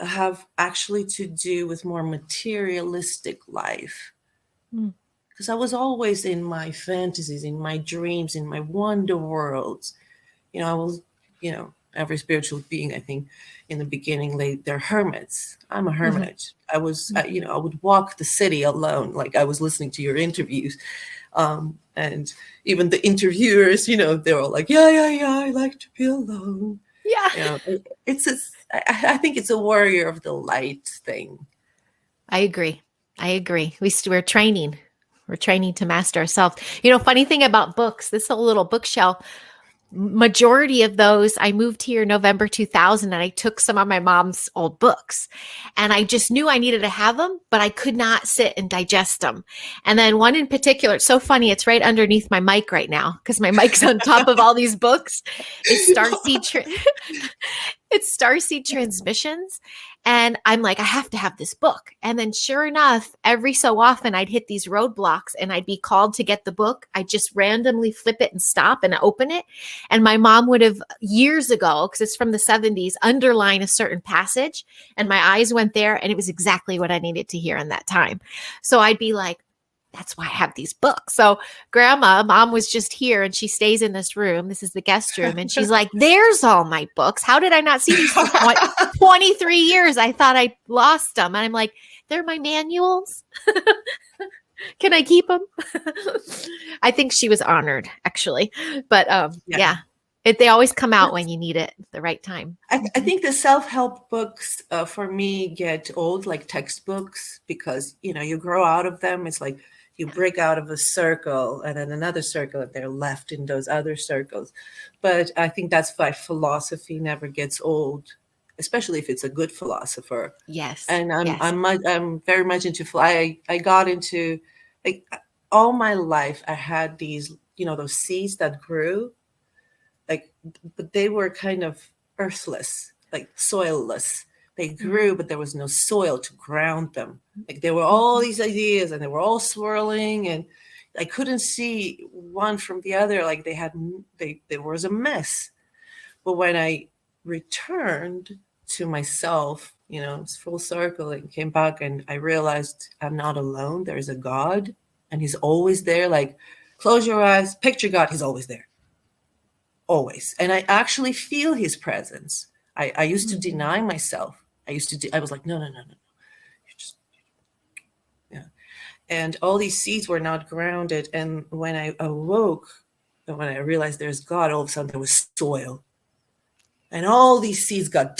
[SPEAKER 1] have actually to do with more materialistic life.
[SPEAKER 2] Mm.
[SPEAKER 1] Because I was always in my fantasies, in my dreams, in my wonder worlds. I was, every spiritual being, I think, in the beginning, they're hermits. I'm a
[SPEAKER 2] Mhm.
[SPEAKER 1] hermit. I was, I would walk the city alone. Like I was listening to your interviews, and even the interviewers, they're all like, yeah, I like to be alone.
[SPEAKER 2] Yeah.
[SPEAKER 1] I think it's a warrior of the light thing.
[SPEAKER 2] I agree. We're training. We're training to master ourselves. Funny thing about books, this whole little bookshelf, majority of those, I moved here November 2000 and I took some of my mom's old books and I just knew I needed to have them, but I could not sit and digest them. And then one in particular, it's so funny, it's right underneath my mic right now because my mic's on top of all these books. It's it's Starseed Transmissions. And I'm like, I have to have this book. And then sure enough, every so often I'd hit these roadblocks and I'd be called to get the book. I'd just randomly flip it and stop and open it. And my mom would have years ago, because it's from the 70s, underline a certain passage. And my eyes went there and it was exactly what I needed to hear in that time. So I'd be like, that's why I have these books. So mom was just here and she stays in this room. This is the guest room. And she's like, there's all my books. How did I not see these for 23 years? I thought I lost them. And I'm like, they're my manuals. Can I keep them? I think she was honored actually. But yeah. They always come out when you need it at the right time.
[SPEAKER 1] I think the self-help books for me get old, like textbooks, because, you grow out of them. It's like you break out of a circle and then another circle and they're left in those other circles. But I think that's why philosophy never gets old, especially if it's a good philosopher.
[SPEAKER 2] Yes.
[SPEAKER 1] And
[SPEAKER 2] yes.
[SPEAKER 1] I'm very much into I got into, like, all my life I had these, those seeds that grew, like, but they were kind of earthless, like soilless. They grew, but there was no soil to ground them. Like there were all these ideas and they were all swirling and I couldn't see one from the other. Like there was a mess. But when I returned to myself, it's full circle and came back and I realized I'm not alone. There's a God and he's always there. Like close your eyes, picture God, he's always there. Always. And I actually feel his presence. I used to deny myself. I was like, no. Yeah. And all these seeds were not grounded. And when I awoke, and when I realized there's God, all of a sudden there was soil. And all these seeds got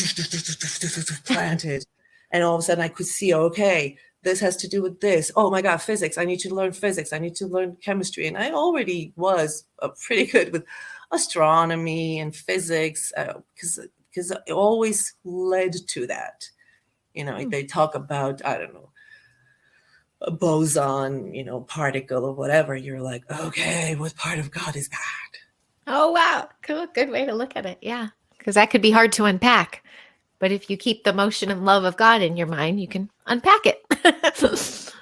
[SPEAKER 1] planted. And all of a sudden I could see, okay, this has to do with this. Oh my God, physics. I need to learn physics. I need to learn chemistry. And I already was pretty good with astronomy and physics because it always led to that. They talk about, I don't know, a boson, particle or whatever. You're like, okay, what part of God is that?
[SPEAKER 2] Oh, wow. Cool. Good way to look at it. Yeah. Because that could be hard to unpack. But if you keep the motion and love of God in your mind, you can unpack it.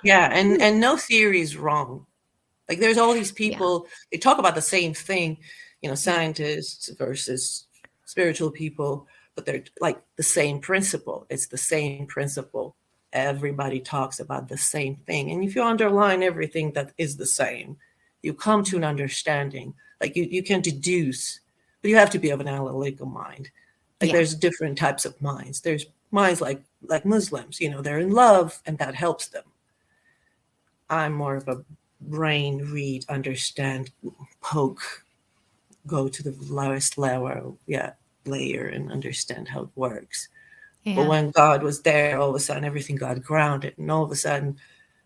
[SPEAKER 1] Yeah. And no theory is wrong. Like there's all these people, they talk about the same thing, scientists versus spiritual people, but they're like the same principle. It's the same principle. Everybody talks about the same thing. And if you underline everything that is the same, you come to an understanding. Like you can deduce, but you have to be of an analytical mind. Like there's different types of minds. There's minds like Muslims, they're in love and that helps them. I'm more of a brain, read, understand, poke, go to the lowest layer and understand how it works. Yeah. But when God was there, all of a sudden everything got grounded. And all of a sudden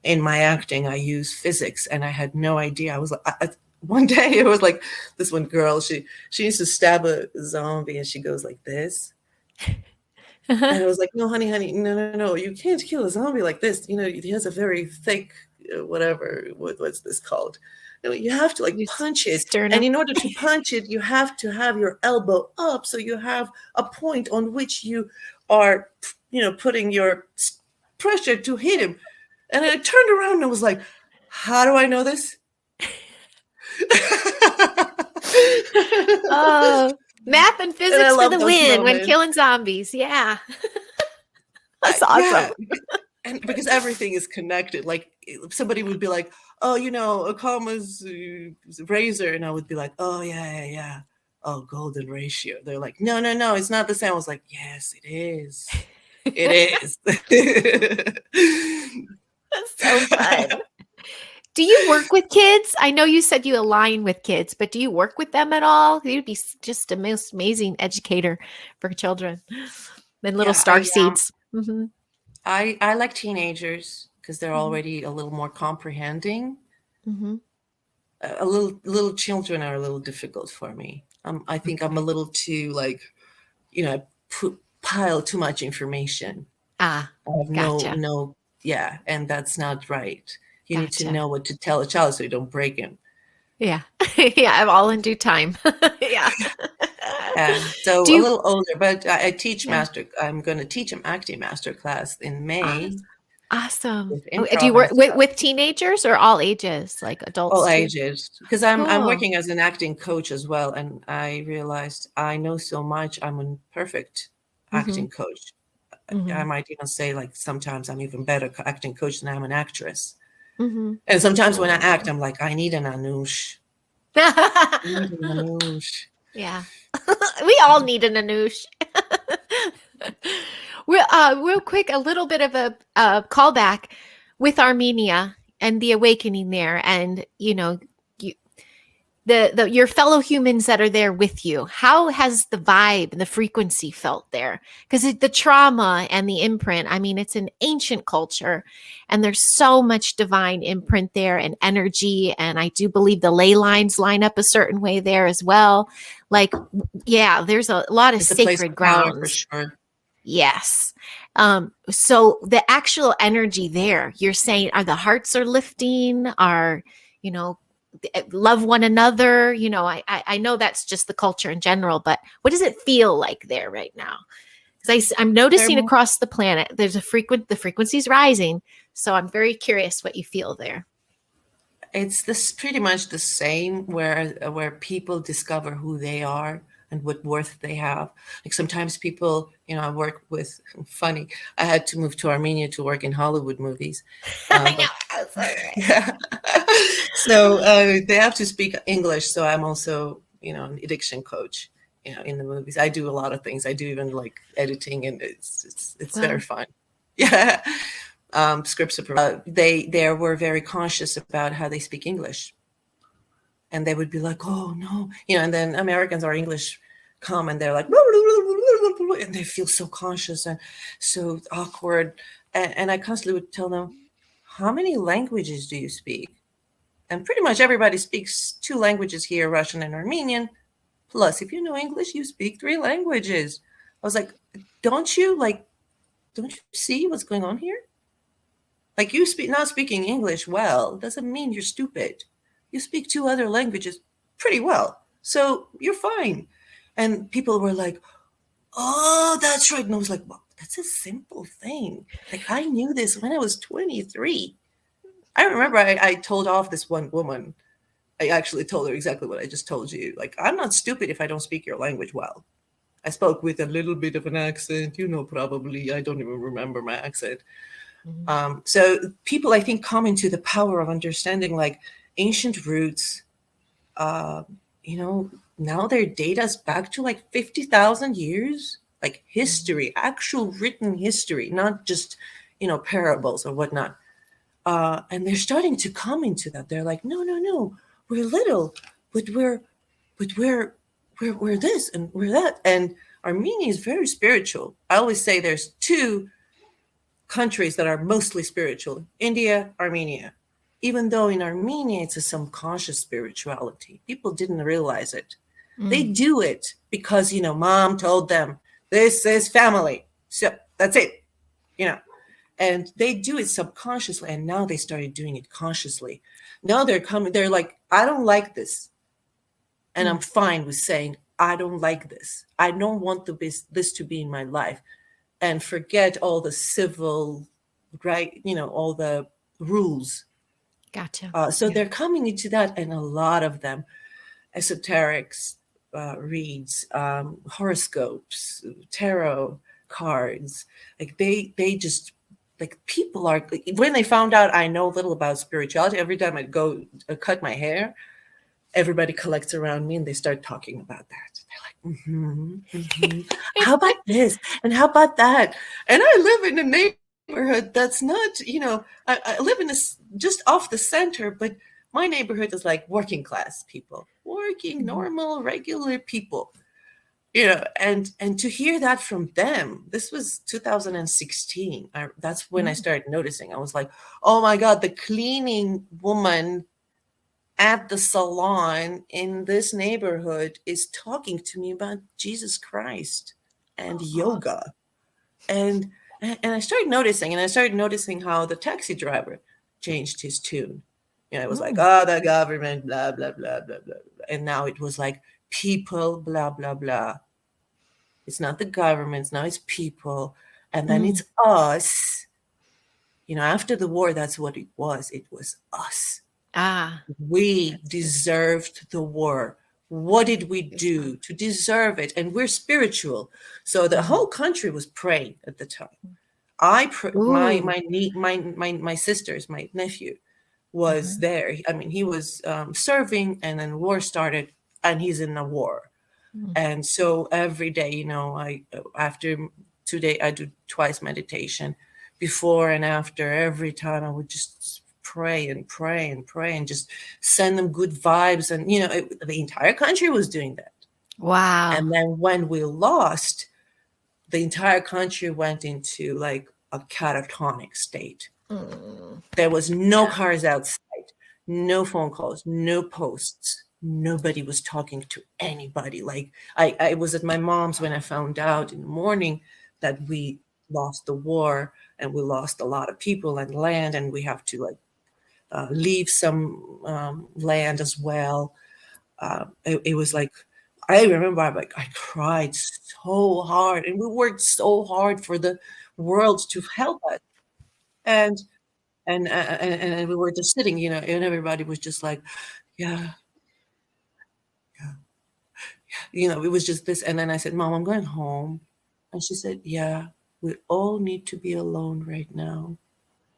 [SPEAKER 1] in my acting, I used physics and I had no idea. I was like, one day it was like this one girl, she used to stab a zombie and she goes like this. And I was like, no, honey, no, you can't kill a zombie like this. He has a very thick, whatever, what's this called? You have to punch it. And in order to punch it, you have to have your elbow up. So you have a point on which you are, putting your pressure to hit him. And I turned around and I was like, how do I know this?
[SPEAKER 2] Oh, math and physics for the win when killing zombies. Yeah. That's awesome.
[SPEAKER 1] Yeah. And because everything is connected. Like somebody would be like, oh, a comma's razor. And I would be like, oh, yeah. oh, golden ratio. They're like, no, it's not the same. I was like, yes, it is. It is.
[SPEAKER 2] That's so fun. Do you work with kids? I know you said you align with kids, but do you work with them at all? You'd be just a most amazing educator for children and little
[SPEAKER 1] Yeah,
[SPEAKER 2] star seeds. Mm-hmm.
[SPEAKER 1] I like teenagers because they're
[SPEAKER 2] Mm-hmm.
[SPEAKER 1] already a little more comprehending.
[SPEAKER 2] Mm-hmm.
[SPEAKER 1] A little children are a little difficult for me. I think I'm a
[SPEAKER 2] Okay.
[SPEAKER 1] little too like, pile too much information.
[SPEAKER 2] Ah,
[SPEAKER 1] I have
[SPEAKER 2] gotcha.
[SPEAKER 1] no, yeah, and that's not right. You need to
[SPEAKER 2] Gotcha.
[SPEAKER 1] know what to tell a child so you don't break him.
[SPEAKER 2] Yeah. Yeah, I'm all in due time. Yeah.
[SPEAKER 1] Yeah, so
[SPEAKER 2] Do
[SPEAKER 1] a
[SPEAKER 2] you
[SPEAKER 1] little older, but I teach
[SPEAKER 2] yeah.
[SPEAKER 1] I'm going to teach an acting master class in May
[SPEAKER 2] Awesome.
[SPEAKER 1] with
[SPEAKER 2] Do you
[SPEAKER 1] improv and
[SPEAKER 2] work with,
[SPEAKER 1] stuff.
[SPEAKER 2] with teenagers or all ages, like adults
[SPEAKER 1] All
[SPEAKER 2] too?
[SPEAKER 1] ages, because I'm
[SPEAKER 2] Cool.
[SPEAKER 1] working as an acting coach as well, and I realized I know so much. I'm a perfect
[SPEAKER 2] Mm-hmm.
[SPEAKER 1] acting coach. I
[SPEAKER 2] Mm-hmm.
[SPEAKER 1] might even say like sometimes I'm even better acting coach than I'm an actress.
[SPEAKER 2] Mm-hmm.
[SPEAKER 1] And sometimes when I act, I'm like, I need an Anoush. I need an Anoush.
[SPEAKER 2] Yeah. We all need an Anoush. Real quick, a little bit of a callback with Armenia and the awakening there, and you, the your fellow humans that are there with you. How has the vibe and the frequency felt there? Because the trauma and the imprint. I mean, it's an ancient culture, and there's so much divine imprint there and energy. And I do believe the ley lines line up a certain way there as well. Like, yeah, there's a lot of
[SPEAKER 1] It's a place
[SPEAKER 2] sacred
[SPEAKER 1] of power for
[SPEAKER 2] grounds.
[SPEAKER 1] sure.
[SPEAKER 2] Yes. So the actual energy there, you're saying, are the hearts are lifting, are, you know, love one another. I know that's just the culture in general, but what does it feel like there right now? Because I'm
[SPEAKER 1] They're
[SPEAKER 2] noticing across the planet, there's the frequency's rising. So I'm very curious what you feel there.
[SPEAKER 1] It's this pretty much the same where people discover who they are and what worth they have. Like sometimes people, I work with funny. I had to move to Armenia to work in Hollywood movies.
[SPEAKER 2] I know.
[SPEAKER 1] But
[SPEAKER 2] That's all right.
[SPEAKER 1] yeah. So they have to speak English. So I'm also, an addiction coach, in the movies. I do a lot of things. I do even like editing, and it's very
[SPEAKER 2] Well,
[SPEAKER 1] fun. Yeah. Scripts they were very conscious about how they speak English, and they would be like, oh no, and then Americans are English come and they're like and they feel so conscious and so awkward, and I constantly would tell them, how many languages do you speak? And pretty much everybody speaks 2 languages here, Russian and Armenian, plus if you know English you speak 3 languages. I was like, don't you see what's going on here? Like, you not speaking English well doesn't mean you're stupid. You speak 2 other languages pretty well, so you're fine. And people were like, oh, that's right. And I was like, well, that's a simple thing. Like, I knew this when I was 23. I remember I told off this one woman. I actually told her exactly what I just told you. Like, I'm not stupid if I don't speak your language well. I spoke with a little bit of an accent, probably. I don't even remember my accent. So people, I think, come into the power of understanding like ancient roots. Now their data's back to like 50,000 years, like history, actual written history, not just, parables or whatnot. And they're starting to come into that. They're like, no, we're little, but we're this and we're that. And Armenia is very spiritual. I always say there's 2 countries that are mostly spiritual: India, Armenia. Even though in Armenia it's a subconscious spirituality, people didn't realize it. They do it because mom told them this is family, so that's it, and they do it subconsciously, and now they started doing it consciously. Now they're like, I don't like this, and I'm fine with saying I don't like this. I don't want this to be in my life, and forget all the civil, right, all the rules.
[SPEAKER 2] gotcha.
[SPEAKER 1] So
[SPEAKER 2] Yeah.
[SPEAKER 1] they're coming into that, and a lot of them, esoterics, reads, horoscopes, tarot cards. Like they just, like, people are, when they found out I know little about spirituality, every time I'd go cut my hair, everybody collects around me and they start talking about that. They're like, how about this? And how about that? And I live in a neighborhood that's not, I live in just off the center, but my neighborhood is like working class people, working, normal, regular people. And to hear that from them, this was 2016. That's when I started noticing. I was like, oh my God, the cleaning woman at the salon in this neighborhood is talking to me about Jesus Christ and yoga. And I started noticing how the taxi driver changed his tune. It was like, oh, the government, blah, blah, blah, blah, blah. And now it was like people, blah, blah, blah. It's not the government, now it's people. And then it's us. After the war, that's what it was. It was us. We deserved the war. What did we do to deserve it? And we're spiritual. So the whole country was praying at the time. My sisters, my nephew was there. I mean, he was serving, and then war started, and he's in the war. And so every day, after 2 days, I do twice meditation, before and after. Every time I would just pray and pray and pray and just send them good vibes. And, the entire country was doing that.
[SPEAKER 2] Wow.
[SPEAKER 1] And then when we lost, the entire country went into like a catatonic state. There was no cars outside, no phone calls, no posts. Nobody was talking to anybody. Like I was at my mom's when I found out in the morning that we lost the war and we lost a lot of people and land, and we have to leave some land as well. It was like, I remember I cried so hard, and we worked so hard for the world to help us. And we were just sitting, and everybody was just like, yeah. It was just this. And then I said, Mom, I'm going home. And she said, yeah, we all need to be alone right now.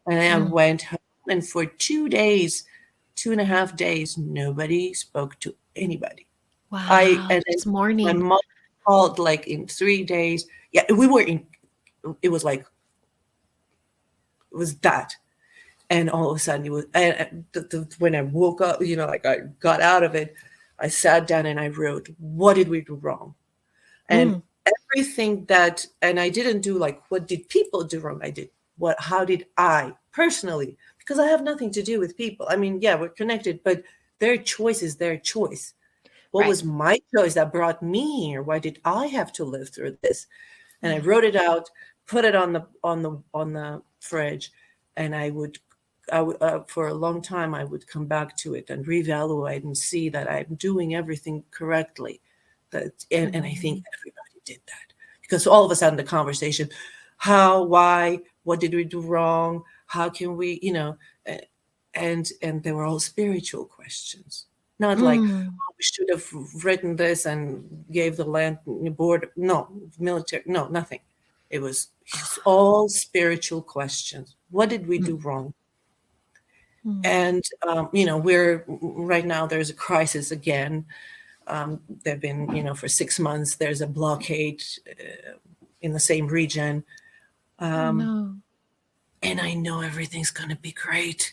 [SPEAKER 1] And I went home, and for 2 days, 2.5 days, nobody spoke to anybody.
[SPEAKER 2] Wow. It's morning.
[SPEAKER 1] My mom called like in 3 days. Yeah, it was like, it was that. And all of a sudden, it was, when I woke up, like I got out of it, I sat down and I wrote, what did we do wrong? And everything that, and I didn't do like, what did people do wrong? I did, how did I personally, because I have nothing to do with people. I mean, yeah, we're connected, but their choice is their choice. What was my choice that brought me here? Why did I have to live through this? And I wrote it out, put it on the fridge, and I would for a long time, I would come back to it and reevaluate and see that I'm doing everything correctly. And I think everybody did that, because all of a sudden the conversation, how, why, what did we do wrong? How can we, and they were all spiritual questions, not like, oh, we should have written this and gave the land board. No, military, no, nothing. It was all spiritual questions. What did we do wrong? And, we're right now, there's a crisis again. There've been, for 6 months, there's a blockade in the same region. And I know everything's going to be great.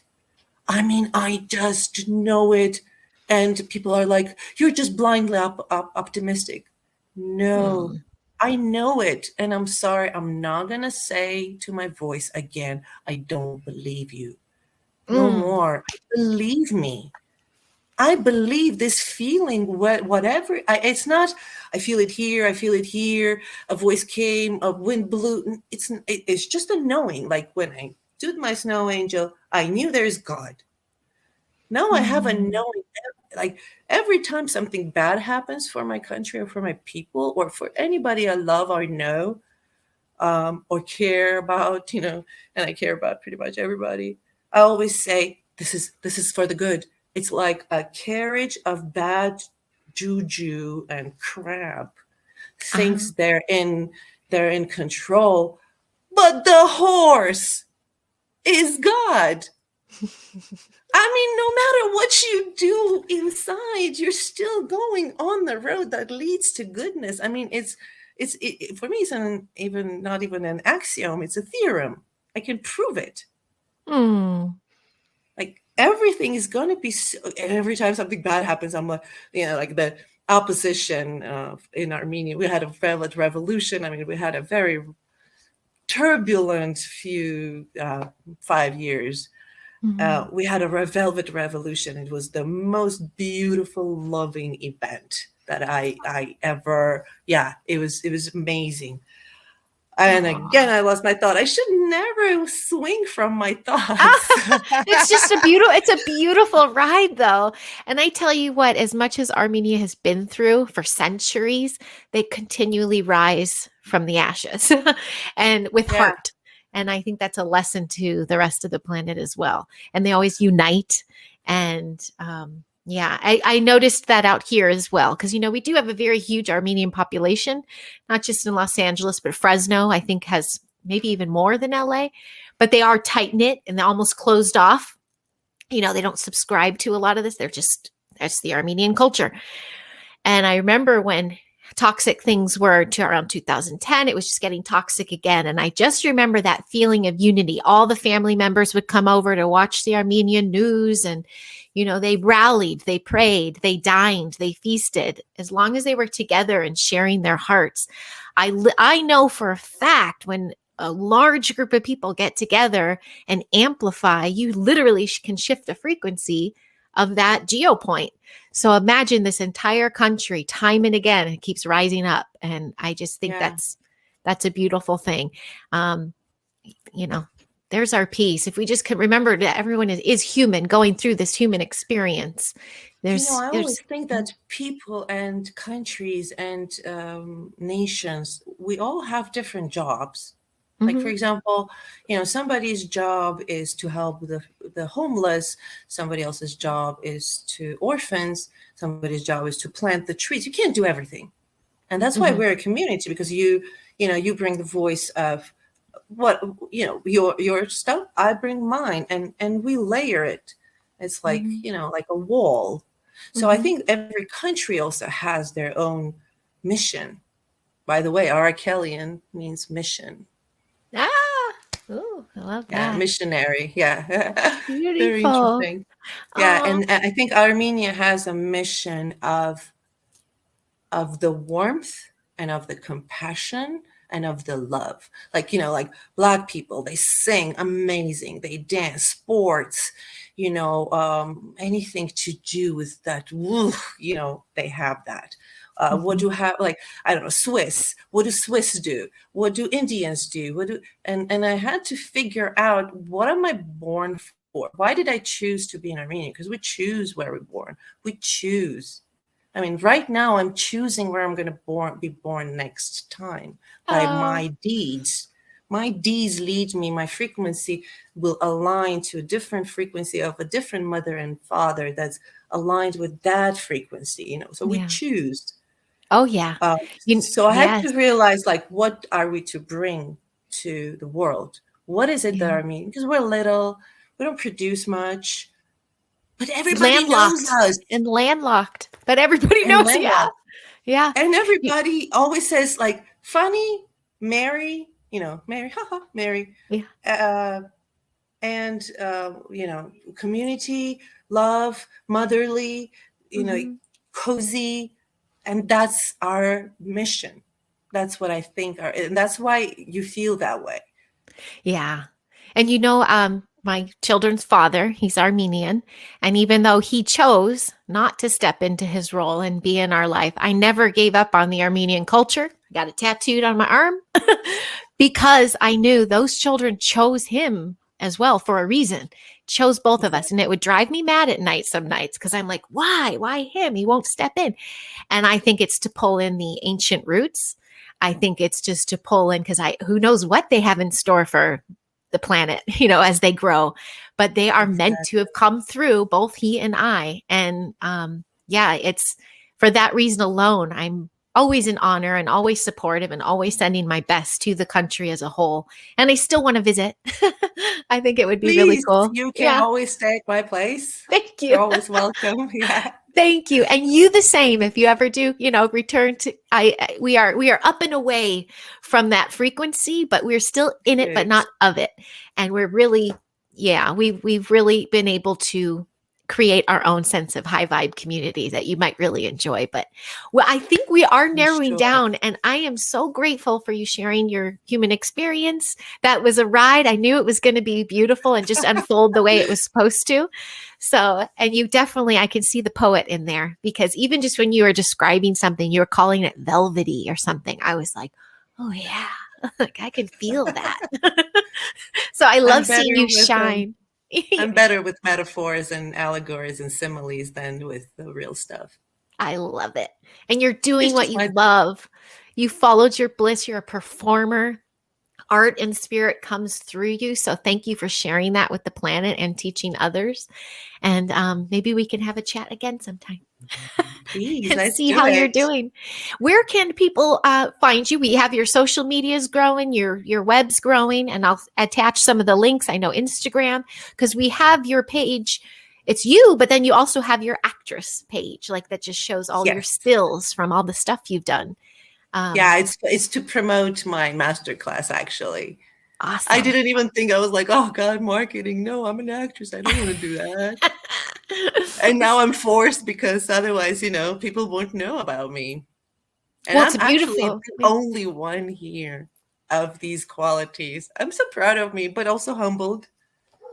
[SPEAKER 1] I mean, I just know it. And people are like, you're just blindly optimistic. No, I know it. And I'm sorry, I'm not going to say to my voice again, I don't believe you. No more. Believe me. I believe this feeling, whatever. It's not, I feel it here, I feel it here. A voice came, a wind blew. It's just a knowing. Like when I did my snow angel, I knew there's God. Now I have a knowing. Like every time something bad happens for my country or for my people or for anybody I love or know or care about, and I care about pretty much everybody, I always say, this is for the good. It's like a carriage of bad juju and crap thinks they're in control, but the horse is God. I mean, no matter what much you do inside, you're still going on the road that leads to goodness. I mean, for me, it's not even an axiom. It's a theorem. I can prove it.
[SPEAKER 2] Mm.
[SPEAKER 1] Like everything is going to be, every time something bad happens, I'm like, like the opposition in Armenia, we had a violent revolution. I mean, we had a very turbulent few 5 years.
[SPEAKER 2] Mm-hmm.
[SPEAKER 1] We had a velvet revolution. It was the most beautiful, loving event that I ever, it was amazing. And again, I lost my thought. I should never swing from my thoughts.
[SPEAKER 2] It's a beautiful ride though. And I tell you what, as much as Armenia has been through for centuries, they continually rise from the ashes and with heart. And I think that's a lesson to the rest of the planet as well. And they always unite. And I noticed that out here as well, because, we do have a very huge Armenian population, not just in Los Angeles, but Fresno, I think, has maybe even more than LA, but they are tight knit and they're almost closed off. They don't subscribe to a lot of this. That's the Armenian culture. And I remember when toxic things were to around 2010, it was just getting toxic again. And I just remember that feeling of unity. All the family members would come over to watch the Armenian news and, they rallied, they prayed, they dined, they feasted. As long as they were together and sharing their hearts. I know for a fact when a large group of people get together and amplify, you literally can shift the frequency of that geopoint. So imagine this entire country time and again, it keeps rising up. And I just think that's a beautiful thing. There's our piece. If we just can remember that everyone is human going through this human experience.
[SPEAKER 1] I always think that people and countries and nations, we all have different jobs. Like, for example, somebody's job is to help the homeless. Somebody else's job is to orphans. Somebody's job is to plant the trees. You can't do everything. And that's why we're a community, because you bring the voice of what, your stuff. I bring mine, and we layer it. It's like, like a wall. So I think every country also has their own mission. By the way, Arakelian means mission.
[SPEAKER 2] Oh, I love that.
[SPEAKER 1] Missionary. Yeah.
[SPEAKER 2] Beautiful.
[SPEAKER 1] Very interesting. Yeah. And I think Armenia has a mission of the warmth and of the compassion and of the love. Like, like Black people, they sing amazing. They dance, sports, anything to do with that. They have that. What do you have? Like, I don't know, Swiss. What do Swiss do? What do Indians do? And I had to figure out, what am I born for? Why did I choose to be an Armenian? Because we choose where we're born. We choose. I mean, right now I'm choosing where I'm going to be born next time by my deeds. My deeds lead me. My frequency will align to a different frequency of a different mother and father that's aligned with that frequency. So we choose.
[SPEAKER 2] Oh, yeah.
[SPEAKER 1] So I had to realize, like, what are we to bring to the world? What is it that I mean? Because we're little, we don't produce much, but everybody knows us.
[SPEAKER 2] And landlocked, but everybody knows. Yeah.
[SPEAKER 1] And everybody always says, like, funny, Mary, Mary, haha, Mary.
[SPEAKER 2] Yeah.
[SPEAKER 1] And, community, love, motherly, cozy. And that's our mission. That's what I think. And that's why you feel that way.
[SPEAKER 2] Yeah. And my children's father, he's Armenian. And even though he chose not to step into his role and be in our life, I never gave up on the Armenian culture. I got it tattooed on my arm because I knew those children chose him as well for a reason, chose both of us. And it would drive me mad at night some nights because I'm like, why him? He won't step in. And I think it's to pull in the ancient roots. I think it's just to pull in because who knows what they have in store for the planet, as they grow, but they are meant to have come through, both he and I. And it's for that reason alone, I'm always an honor and always supportive and always sending my best to the country as a whole. And I still want to visit. I think it would be really
[SPEAKER 1] Please,
[SPEAKER 2] cool.
[SPEAKER 1] you can
[SPEAKER 2] Yeah.
[SPEAKER 1] always stay at my place.
[SPEAKER 2] Thank
[SPEAKER 1] You're
[SPEAKER 2] you.
[SPEAKER 1] always welcome. Yeah.
[SPEAKER 2] Thank you. And you the same. If you ever do, return to we are up and away from that frequency, but we're still in it, but
[SPEAKER 1] Good.
[SPEAKER 2] not of it. And we're really, we've really been able to create our own sense of high vibe community that you might really enjoy. But I think we are
[SPEAKER 1] I'm
[SPEAKER 2] narrowing
[SPEAKER 1] sure.
[SPEAKER 2] down, and I am so grateful for you sharing your human experience. That was a ride. I knew it was going to be beautiful and just unfold the way it was supposed to. So, and you definitely, I can see the poet in there, because even just when you were describing something, you were calling it velvety or something. I was like, oh yeah, like I can feel that. So I love seeing you shine.
[SPEAKER 1] I'm better with metaphors and allegories and similes than with the real stuff.
[SPEAKER 2] I love it. And you're doing
[SPEAKER 1] It's
[SPEAKER 2] what
[SPEAKER 1] just
[SPEAKER 2] you
[SPEAKER 1] my-
[SPEAKER 2] love. You followed your bliss. You're a performer. Art and spirit comes through you. So thank you for sharing that with the planet and teaching others. And maybe we can have a chat again sometime.
[SPEAKER 1] Please,
[SPEAKER 2] And
[SPEAKER 1] let's
[SPEAKER 2] see
[SPEAKER 1] do
[SPEAKER 2] how
[SPEAKER 1] it.
[SPEAKER 2] you're doing. Where can people find you? We have your social medias growing, your web's growing, and I'll attach some of the links. I know Instagram, because we have your page. It's you, but then you also have your actress page, like that just shows all your
[SPEAKER 1] Yes.
[SPEAKER 2] stills from all the stuff you've done.
[SPEAKER 1] Yeah, it's to promote my masterclass, actually.
[SPEAKER 2] Awesome.
[SPEAKER 1] I didn't even think, I was like, oh God, marketing. No, I'm an actress. I don't want to do that. And now I'm forced, because otherwise, people won't know about me. And
[SPEAKER 2] Well,
[SPEAKER 1] I'm
[SPEAKER 2] it's
[SPEAKER 1] actually
[SPEAKER 2] beautiful.
[SPEAKER 1] the only one here of these qualities. I'm so proud of me, but also humbled.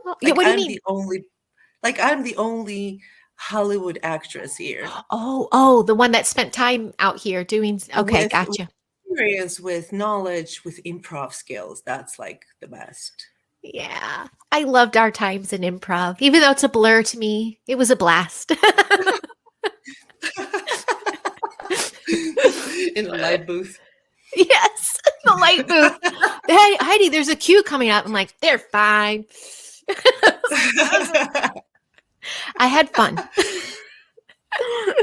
[SPEAKER 2] What
[SPEAKER 1] Like,
[SPEAKER 2] do you
[SPEAKER 1] I'm
[SPEAKER 2] mean?
[SPEAKER 1] I'm the only Hollywood actress here.
[SPEAKER 2] Oh, the one that spent time out here doing. Okay,
[SPEAKER 1] With
[SPEAKER 2] gotcha.
[SPEAKER 1] experience, with knowledge, with improv skills. That's like the best.
[SPEAKER 2] Yeah, I loved our times in improv, even though it's a blur to me. It was a blast.
[SPEAKER 1] In the light booth.
[SPEAKER 2] Yes, the light booth. Hey, Heidi, there's a queue coming up. I'm like, they're fine. I had fun.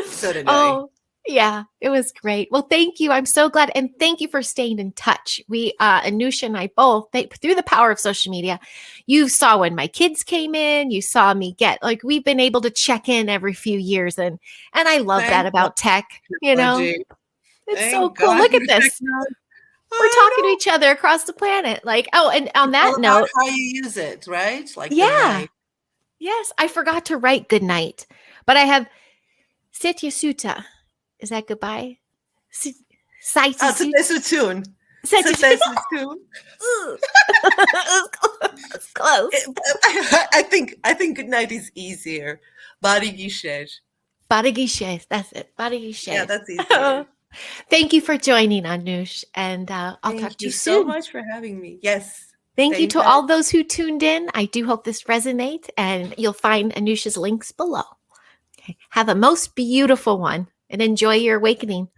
[SPEAKER 1] So did I.
[SPEAKER 2] Oh, yeah, it was great. Well, thank you. I'm so glad. And thank you for staying in touch. We, Anoush and I both, through the power of social media, you saw when my kids came in, you saw me we've been able to check in every few years. And I love that
[SPEAKER 1] Thank
[SPEAKER 2] about tech,
[SPEAKER 1] technology.
[SPEAKER 2] It's so
[SPEAKER 1] Thank
[SPEAKER 2] cool.
[SPEAKER 1] God
[SPEAKER 2] Look
[SPEAKER 1] for
[SPEAKER 2] at this.
[SPEAKER 1] technology.
[SPEAKER 2] We're talking to each other across the planet. Like, oh, and on
[SPEAKER 1] It's all
[SPEAKER 2] that
[SPEAKER 1] about
[SPEAKER 2] note,
[SPEAKER 1] how you use it, right? Like the
[SPEAKER 2] yeah.
[SPEAKER 1] night.
[SPEAKER 2] Yes, I forgot to write good night, but I have Setya Sutta. Is that goodbye? Saiti
[SPEAKER 1] Oh, it's a tune.
[SPEAKER 2] Setya
[SPEAKER 1] It's a tune.
[SPEAKER 2] It's close.
[SPEAKER 1] I think good night is easier. Barigisher.
[SPEAKER 2] Barigishes. That's it. Barigishes.
[SPEAKER 1] Yeah, that's easier.
[SPEAKER 2] Thank you for joining, Anoush, and I'll
[SPEAKER 1] Thank
[SPEAKER 2] talk to
[SPEAKER 1] you
[SPEAKER 2] you
[SPEAKER 1] so
[SPEAKER 2] soon.
[SPEAKER 1] much for having me. Yes.
[SPEAKER 2] Thank you
[SPEAKER 1] Same
[SPEAKER 2] to
[SPEAKER 1] time.
[SPEAKER 2] all those who tuned in. I do hope this resonates, and you'll find Anoush's links below. Okay. Have a most beautiful one, and enjoy your awakening.